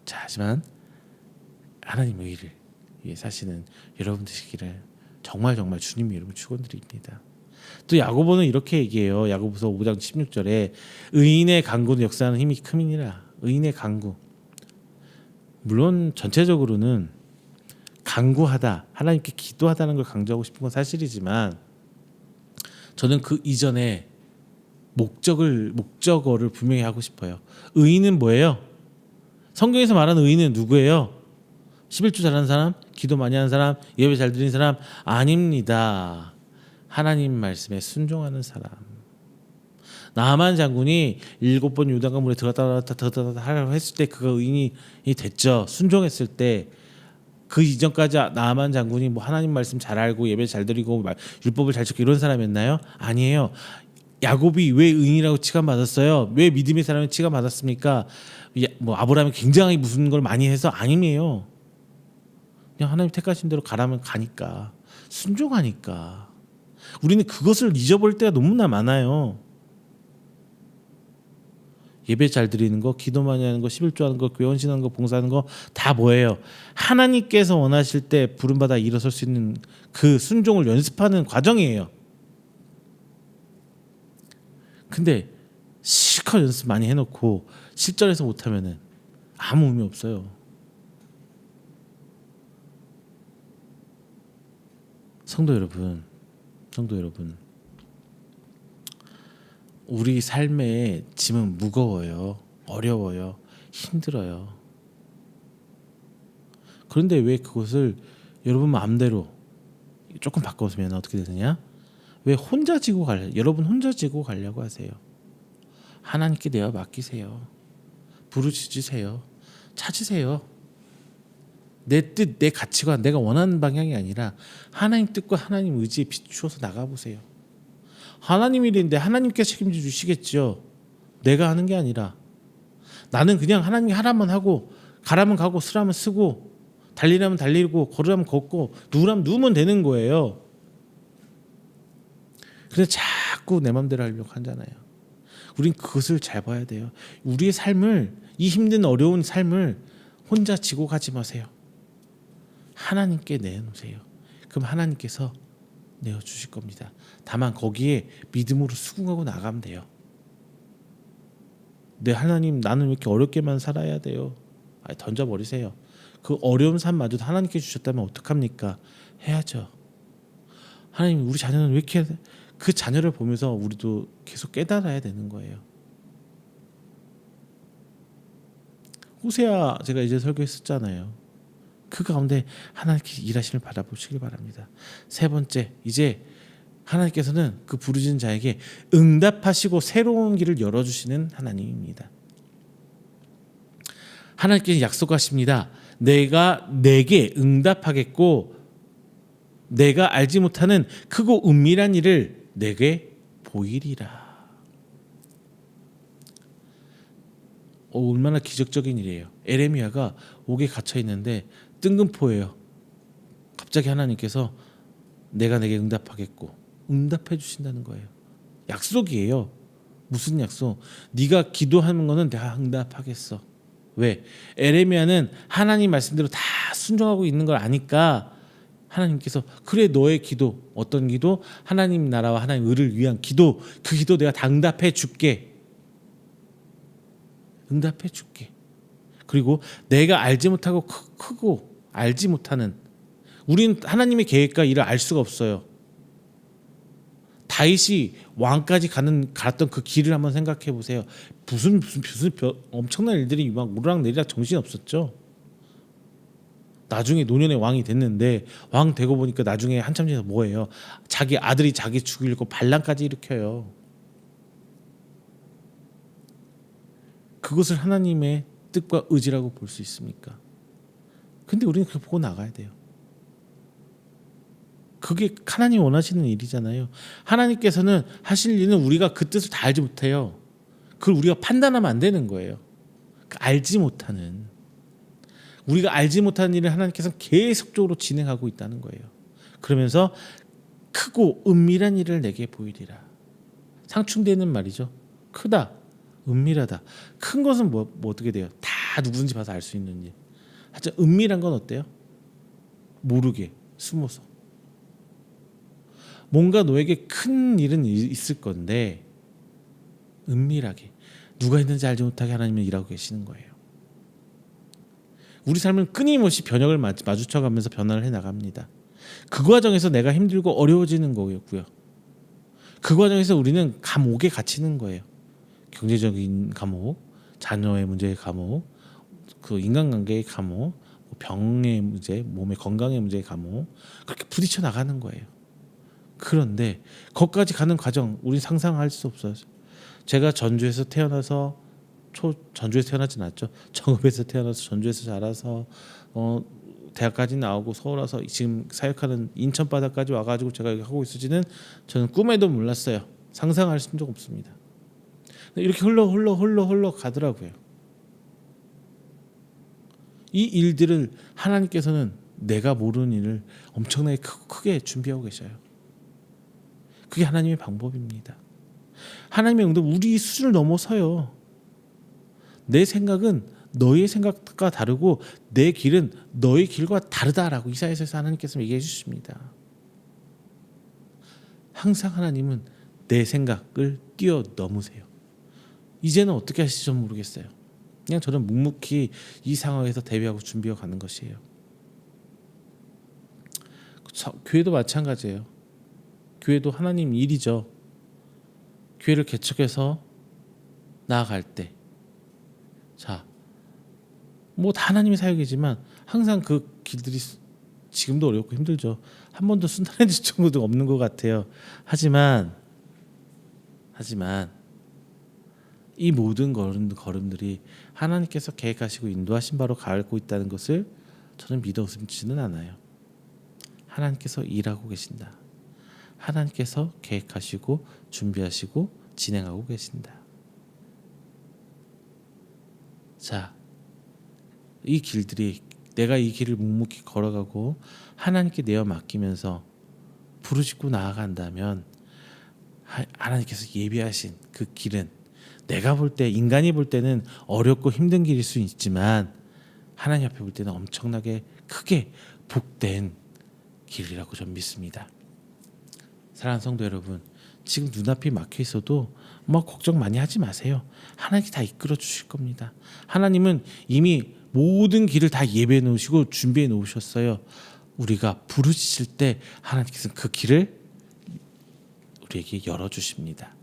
[SPEAKER 2] 자, 하지만 하나님의 일을 위해 사시는 여러분 되시기를 정말 주님 이름으로 축원드립니다. 또 야고보는 이렇게 얘기해요. 야고보서 5장 16절에 의인의 간구는 역사하는 힘이 큼이니라. 의인의 간구. 물론 전체적으로는 간구하다, 하나님께 기도하다는 걸 강조하고 싶은 건 사실이지만 저는 그 이전에 목적어를 분명히 하고 싶어요. 의인은 뭐예요? 성경에서 말하는 의인은 누구예요? 11조 잘하는 사람, 기도 많이 하는 사람, 예배 잘 드리는 사람 아닙니다. 하나님 말씀에 순종하는 사람. 나만 장군이 7번 요단강 물에 들어갔다 하라고 했을 때 그가 의인이 됐죠. 순종했을 때. 그 이전까지 나만 장군이 뭐 하나님 말씀 잘 알고 예배 잘 드리고 율법을 잘 지키고 이런 사람이었나요? 아니에요. 야곱이 왜 의인이라고 칭함받았어요? 왜 믿음의 사람이 칭함받았습니까? 뭐 아브라함이 굉장히 무슨 걸 많이 해서 아니에요. 그냥 하나님 택하신 대로 가라면 가니까, 순종하니까. 우리는 그것을 잊어버릴 때가 너무나 많아요. 예배 잘 드리는 거, 기도 많이 하는 거, 11조 하는 거, 교회 헌신하는 거, 봉사하는 거 다 뭐예요? 하나님께서 원하실 때 부름받아 일어설 수 있는 그 순종을 연습하는 과정이에요. 근데 실컷 연습 많이 해놓고 실전에서 못하면은 아무 의미 없어요. 성도 여러분, 우리 삶의 짐은 무거워요. 어려워요. 힘들어요. 그런데 왜 그것을 여러분 마음대로 조금 바꿔보면 어떻게 되느냐? 왜 혼자 지고 여러분 혼자 지고 가려고 하세요? 하나님께 내어 맡기세요. 부르짖으세요. 찾으세요. 내 뜻, 내 가치관, 내가 원하는 방향이 아니라 하나님 뜻과 하나님 의지에 비추어서 나가보세요. 하나님 일인데 하나님께 책임져 주시겠죠. 내가 하는 게 아니라. 나는 그냥 하나님이 하라면 하고 가라면 가고 쓰라면 쓰고 달리라면 달리고 걸으라면 걷고 누우라면 누우면 되는 거예요. 그래서 자꾸 내 맘대로 하려고 하잖아요. 우린 그것을 잘 봐야 돼요. 우리의 삶을, 이 힘든 어려운 삶을 혼자 지고 가지 마세요. 하나님께 내놓으세요. 그럼 하나님께서 내어주실 겁니다. 다만 거기에 믿음으로 수긍하고 나가면 돼요. 네, 하나님, 나는 왜 이렇게 어렵게만 살아야 돼요? 던져버리세요. 그 어려운 삶마저도 하나님께 주셨다면 어떡합니까? 해야죠. 하나님, 우리 자녀는 왜 이렇게, 그 자녀를 보면서 우리도 계속 깨달아야 되는 거예요. 호세아 제가 이제 설교했었잖아요. 그 가운데 하나님께 일하심을 바라보시길 바랍니다. 세 번째, 이제 하나님께서는 그 부르짖는 자에게 응답하시고 새로운 길을 열어주시는 하나님입니다. 하나님께서 약속하십니다. 내가 내게 응답하겠고 내가 알지 못하는 크고 은밀한 일을 내게 보이리라. 얼마나 기적적인 일이에요. 에레미야가 옥에 갇혀 있는데 뜬금포예요. 갑자기 하나님께서 내가 내게 응답하겠고 응답해 주신다는 거예요. 약속이에요. 무슨 약속? 네가 기도하는 거는 내가 응답하겠어. 왜? 에레미야는 하나님 말씀대로 다 순종하고 있는 걸 아니까 하나님께서 그래 너의 기도 어떤 기도 하나님 나라와 하나님 의를 위한 기도 그 기도 내가 응답해 줄게. 응답해 줄게. 그리고 내가 알지 못하고 크고 알지 못하는 우리는 하나님의 계획과 일을 알 수가 없어요. 다윗이 왕까지 갔던 그 길을 한번 생각해 보세요. 무슨 엄청난 일들이 막 오르락내리락 정신 없었죠. 나중에 노년의 왕이 됐는데 왕 되고 보니까 나중에 한참 지나서 뭐예요? 자기 아들이 자기 죽이려고 반란까지 일으켜요. 그것을 하나님의 뜻과 의지라고 볼 수 있습니까? 근데 우리는 그걸 보고 나가야 돼요. 그게 하나님 원하시는 일이잖아요. 하나님께서는 하실 일은 우리가 그 뜻을 다 알지 못해요. 그걸 우리가 판단하면 안 되는 거예요. 알지 못하는 우리가 알지 못하는 일을 하나님께서는 계속적으로 진행하고 있다는 거예요. 그러면서 크고 은밀한 일을 내게 보이리라. 상충되는 말이죠. 크다, 은밀하다. 큰 것은 뭐 어떻게 돼요? 다 누구든지 봐서 알 수 있는 일. 하여튼 은밀한 건 어때요? 모르게 숨어서. 뭔가 너에게 큰 일은 있을 건데 은밀하게 누가 있는지 알지 못하게 하나님은 일하고 계시는 거예요. 우리 삶은 끊임없이 변혁을 마주쳐가면서 변화를 해나갑니다. 그 과정에서 내가 힘들고 어려워지는 거였고요. 그 과정에서 우리는 감옥에 갇히는 거예요. 경제적인 감옥, 자녀의 문제의 감옥, 그 인간관계의 감옥, 병의 문제, 몸의 건강의 문제의 감옥 그렇게 부딪혀 나가는 거예요. 그런데 거기까지 가는 과정 우리 상상할 수 없어요. 제가 전주에서 태어나서 전주에서 태어나진 않았죠. 정읍에서 태어나서 전주에서 자라서 대학까지 나오고 서울 와서 지금 사역하는 인천 바다까지 와가지고 제가 여기 하고 있을지는 저는 꿈에도 몰랐어요. 상상할 적 없습니다. 이렇게 흘러 가더라고요. 이 일들을 하나님께서는 내가 모르는 일을 엄청나게 크게 준비하고 계셔요. 그게 하나님의 방법입니다. 하나님의 응답 우리 수준을 넘어서요. 내 생각은 너의 생각과 다르고 내 길은 너의 길과 다르다라고 이사야서에서 하나님께서 얘기해 주십니다. 항상 하나님은 내 생각을 뛰어넘으세요. 이제는 어떻게 하실지 전 모르겠어요. 그냥 저는 묵묵히 이 상황에서 대비하고 준비해 가는 것이에요. 교회도 마찬가지예요. 교회도 하나님 일이죠. 교회를 개척해서 나아갈 때 자, 뭐 다 하나님의 사역이지만 항상 그 길들이 지금도 어렵고 힘들죠. 한 번도 순탄해질 정도도 없는 것 같아요. 하지만 이 모든 걸음들이 하나님께서 계획하시고 인도하신 바로 가고 있다는 것을 저는 믿어 의심치는 않아요. 하나님께서 일하고 계신다. 하나님께서 계획하시고 준비하시고 진행하고 계신다. 자, 이 길들이 내가 이 길을 묵묵히 걸어가고 하나님께 내어 맡기면서 부르짖고 나아간다면 하나님께서 예비하신 그 길은 내가 볼 때 인간이 볼 때는 어렵고 힘든 길일 수 있지만 하나님 앞에 볼 때는 엄청나게 크게 복된 길이라고 저는 믿습니다. 사랑하는 성도 여러분, 지금 눈앞이 막혀 있어도 뭐 걱정 많이 하지 마세요. 하나님이 다 이끌어 주실 겁니다. 하나님은 이미 모든 길을 다 예배해 놓으시고 준비해 놓으셨어요. 우리가 부르짖을 때 하나님께서는 그 길을 우리에게 열어 주십니다.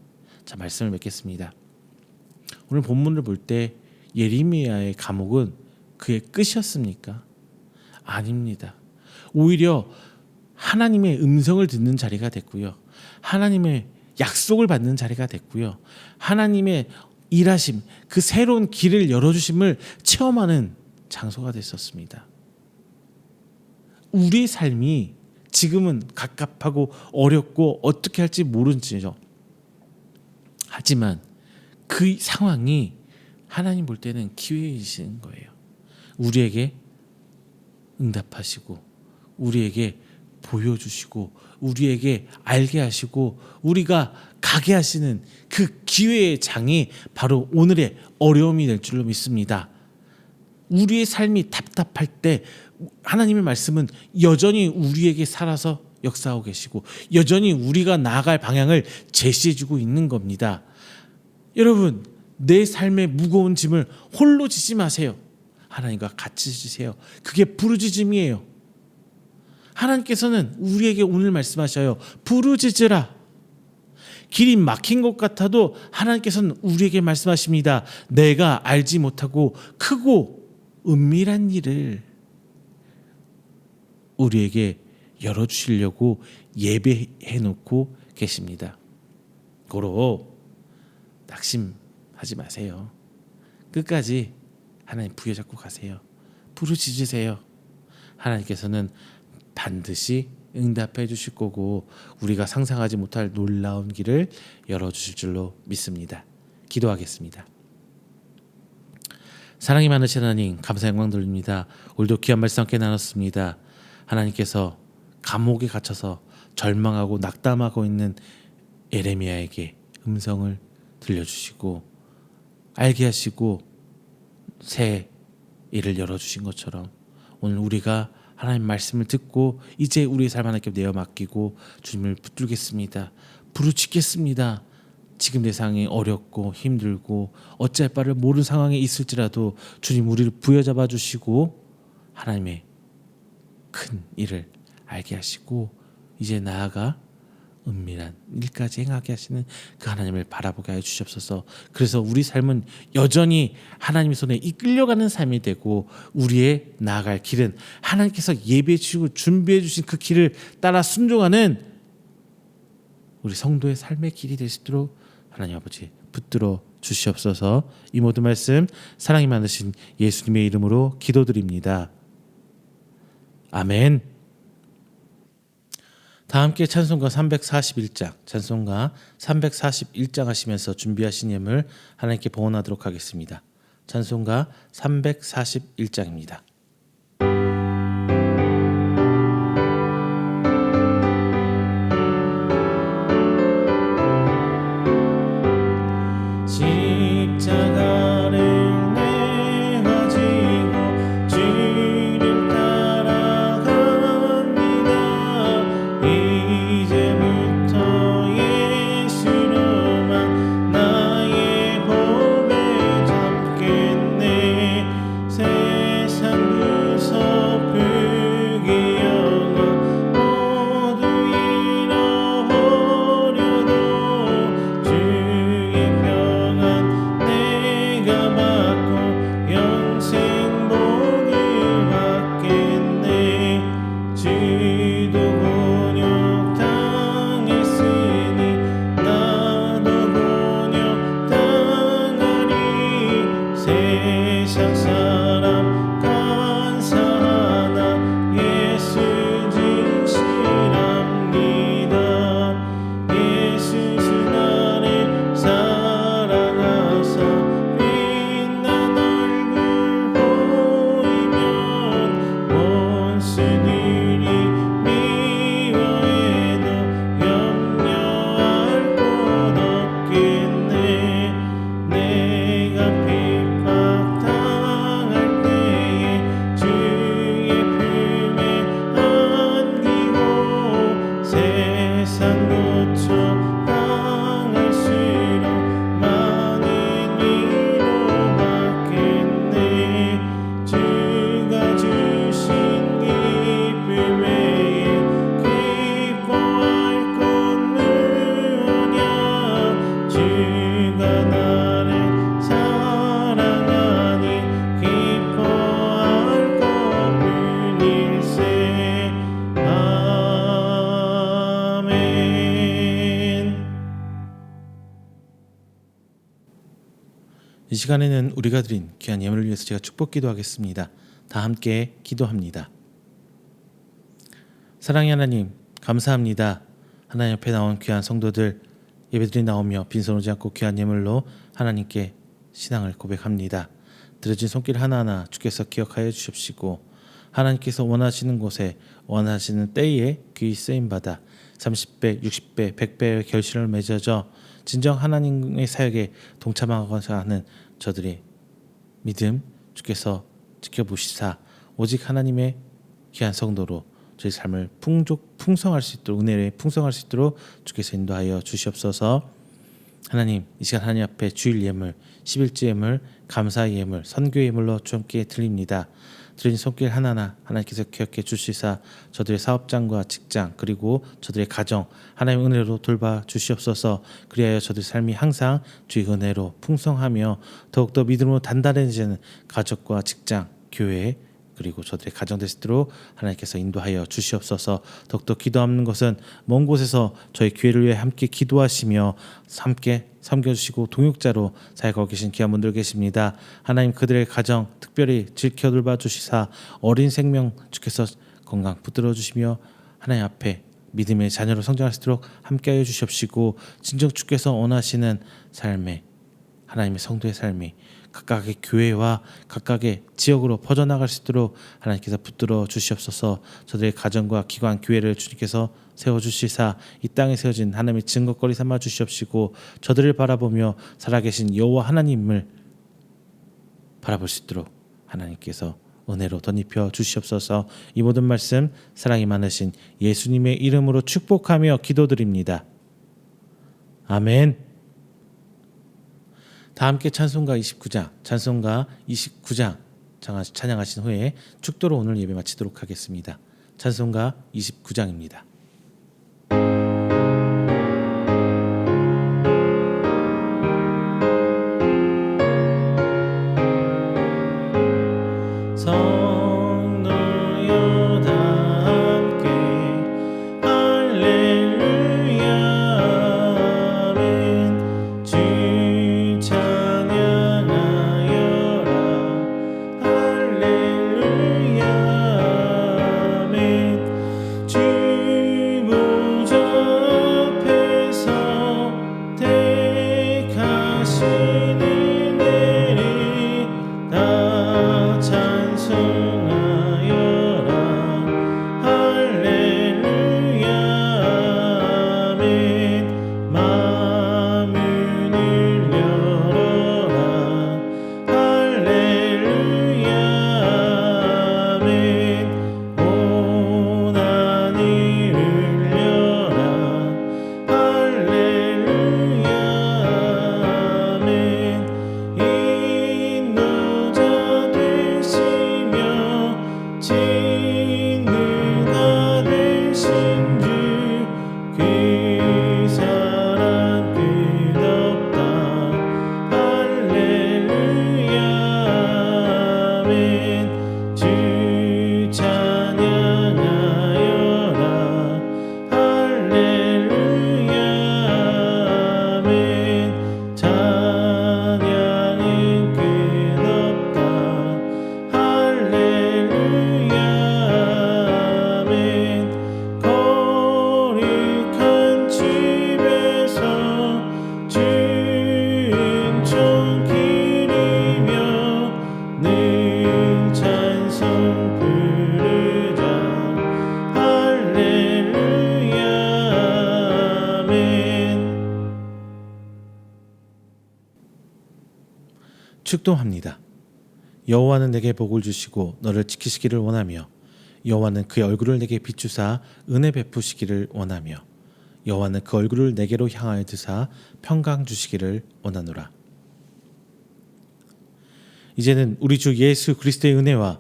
[SPEAKER 2] 자, 말씀을 맺겠습니다. 오늘 본문을 볼 때 예레미야의 감옥은 그의 끝이었습니까? 아닙니다. 오히려 하나님의 음성을 듣는 자리가 됐고요. 하나님의 약속을 받는 자리가 됐고요. 하나님의 일하심, 그 새로운 길을 열어주심을 체험하는 장소가 됐었습니다. 우리의 삶이 지금은 갑갑하고 어렵고 어떻게 할지 모르지요. 하지만 그 상황이 하나님 볼 때는 기회이신 거예요. 우리에게 응답하시고 우리에게 보여주시고 우리에게 알게 하시고 우리가 가게 하시는 그 기회의 장이 바로 오늘의 어려움이 될 줄로 믿습니다. 우리의 삶이 답답할 때 하나님의 말씀은 여전히 우리에게 살아서 역사하고 계시고 여전히 우리가 나아갈 방향을 제시해주고 있는 겁니다. 여러분, 내 삶의 무거운 짐을 홀로 지지 마세요. 하나님과 같이 지세요. 그게 부르짖음이에요. 하나님께서는 우리에게 오늘 말씀하셔요. 부르짖으라. 길이 막힌 것 같아도 하나님께서는 우리에게 말씀하십니다. 내가 알지 못하고 크고 은밀한 일을 우리에게 열어주시려고 예배해 놓고 계십니다. 고로 낙심하지 마세요. 끝까지 하나님 부여잡고 가세요. 부르짖으세요. 하나님께서는 반드시 응답해 주실 거고 우리가 상상하지 못할 놀라운 길을 열어주실 줄로 믿습니다. 기도하겠습니다. 사랑이 많으신 하나님, 감사 영광 돌립니다. 오늘도 귀한 말씀 함께 나눴습니다. 하나님께서 감옥에 갇혀서 절망하고 낙담하고 있는 에레미야에게 음성을 들려주시고 알게 하시고 새 일을 열어주신 것처럼 오늘 우리가 하나님 말씀을 듣고 이제 우리의 삶 하나님께 내어 맡기고 주님을 붙들겠습니다. 부르짖겠습니다. 지금 내 상황이 어렵고 힘들고 어찌할 바를 모르는 상황에 있을지라도 주님 우리를 부여잡아 주시고 하나님의 큰 일을 알게 하시고 이제 나아가 은밀한 일까지 행하게 하시는 그 하나님을 바라보게 하여 주시옵소서. 그래서 우리 삶은 여전히 하나님의 손에 이끌려가는 삶이 되고 우리의 나아갈 길은 하나님께서 예배해 주시고 준비해 주신 그 길을 따라 순종하는 우리 성도의 삶의 길이 될 수 있도록 하나님 아버지 붙들어 주시옵소서. 이 모든 말씀 사랑이 많으신 예수님의 이름으로 기도드립니다. 아멘. 다 함께 찬송가 341장, 찬송가 341장 하시면서 준비하신 예물 하나님께 봉헌하도록 하겠습니다. 찬송가 341장입니다. 이 시간에는 우리가 드린 귀한 예물을 위해서 제가 축복 기도하겠습니다. 다 함께 기도합니다. 사랑의 하나님, 감사합니다. 하나님 앞에 나온 귀한 성도들 예배드리 나오며 빈손 오지 않고 귀한 예물로 하나님께 신앙을 고백합니다. 드려진 손길 하나하나 주께서 기억하여 주십시고 하나님께서 원하시는 곳에 원하시는 때에 귀히 쓰임받아 30배, 60배, 100배의 결실을 맺어져 진정 하나님의 사역에 동참하고자 하는 저들의 믿음 주께서 지켜보시사 오직 하나님의 귀한 성도로 저희 삶을 풍성할 수 있도록, 은혜에 풍성할 수 있도록 주께서 인도하여 주시옵소서. 하나님, 이 시간 하나님 앞에 주일 예물, 11주 예물, 감사 예물, 선교 예물로 주님께 드립니다. 드린 손길 하나하나 하나님께서 기억해 주시사 저들의 사업장과 직장 그리고 저들의 가정 하나님의 은혜로 돌봐 주시옵소서. 그리하여 저들의 삶이 항상 주의 은혜로 풍성하며 더욱더 믿음으로 단단해지는 가족과 직장, 교회 그리고 저들의 가정 될 수 있도록 하나님께서 인도하여 주시옵소서. 더욱더 기도하는 것은 먼 곳에서 저희 교회를 위해 함께 기도하시며 함께 섬겨주시고 동역자로 사역하고 계신 귀한 분들 계십니다. 하나님 그들의 가정 특별히 지켜 돌봐 주시사 어린 생명 주께서 건강 붙들어 주시며 하나님 앞에 믿음의 자녀로 성장할 수 있도록 함께하여 주시옵시고 진정 주께서 원하시는 삶에 하나님의 성도의 삶이 각각의 교회와 각각의 지역으로 퍼져나갈 수 있도록 하나님께서 붙들어 주시옵소서. 저들의 가정과 기관 교회를 주님께서 세워주시사 이 땅에 세워진 하나님의 증거거리 삼아 주시옵시고 저들을 바라보며 살아계신 여호와 하나님을 바라볼 수 있도록 하나님께서 은혜로 덧입혀 주시옵소서. 이 모든 말씀 사랑이 많으신 예수님의 이름으로 축복하며 기도드립니다. 아멘. 다 함께 찬송가 29장 찬양하신 후에 축도로 오늘 예배 마치도록 하겠습니다. 찬송가 29장입니다. 성도여 다 함께 할렐루야 아멘. 주 찬양하여라 할렐루야 아멘. 주 보좌 앞에서 택하신 은혜를 다 찬송하여라 할렐루야 아멘. 마음을 열어라 할렐루야 아멘. 온 하늘을 열라 할렐루야 아멘. 인도자 되시며 진리가 되신 주 그 사랑 끝없다 할렐루야 아멘. 주 찬양하여라 할렐루야 아멘. 찬양은 끝없다 할렐루야 아멘. 거룩한 집에서 주은총 기리며 늘 찬송 부르자 할렐루야 아멘. 축도합니다. 여호와는 내게 복을 주시고 너를 지키시기를 원하며 여호와는 그의 얼굴을 내게 비추사 은혜 베푸시기를 원하며 여호와는 그 얼굴을 내게로 향하여 드사 평강 주시기를 원하노라. 이제는 우리 주 예수 그리스도의 은혜와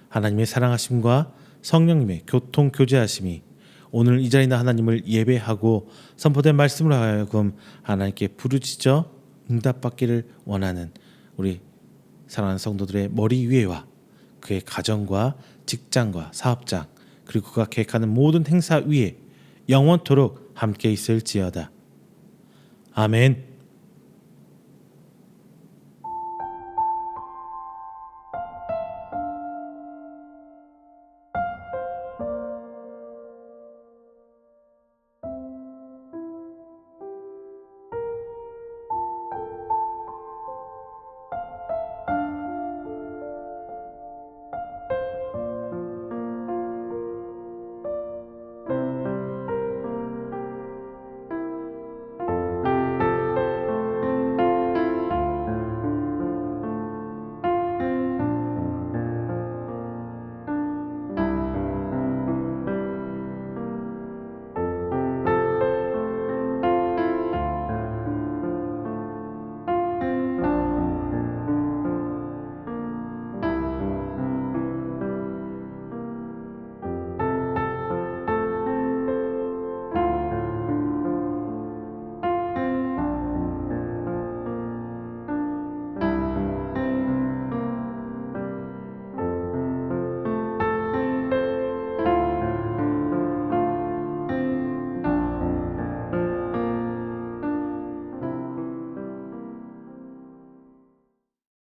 [SPEAKER 2] 하나님의 사랑하심과 성령님의 교통 교제하심이 오늘 이 자리나 하나님을 예배하고 선포된 말씀으로 하여금 하나님께 부르짖어 응답받기를 원하는 우리 사랑하는 성도들의 머리 위에와 그의 가정과 직장과 사업장 그리고 그가 계획하는 모든 행사 위에 영원토록 함께 있을지어다. 아멘.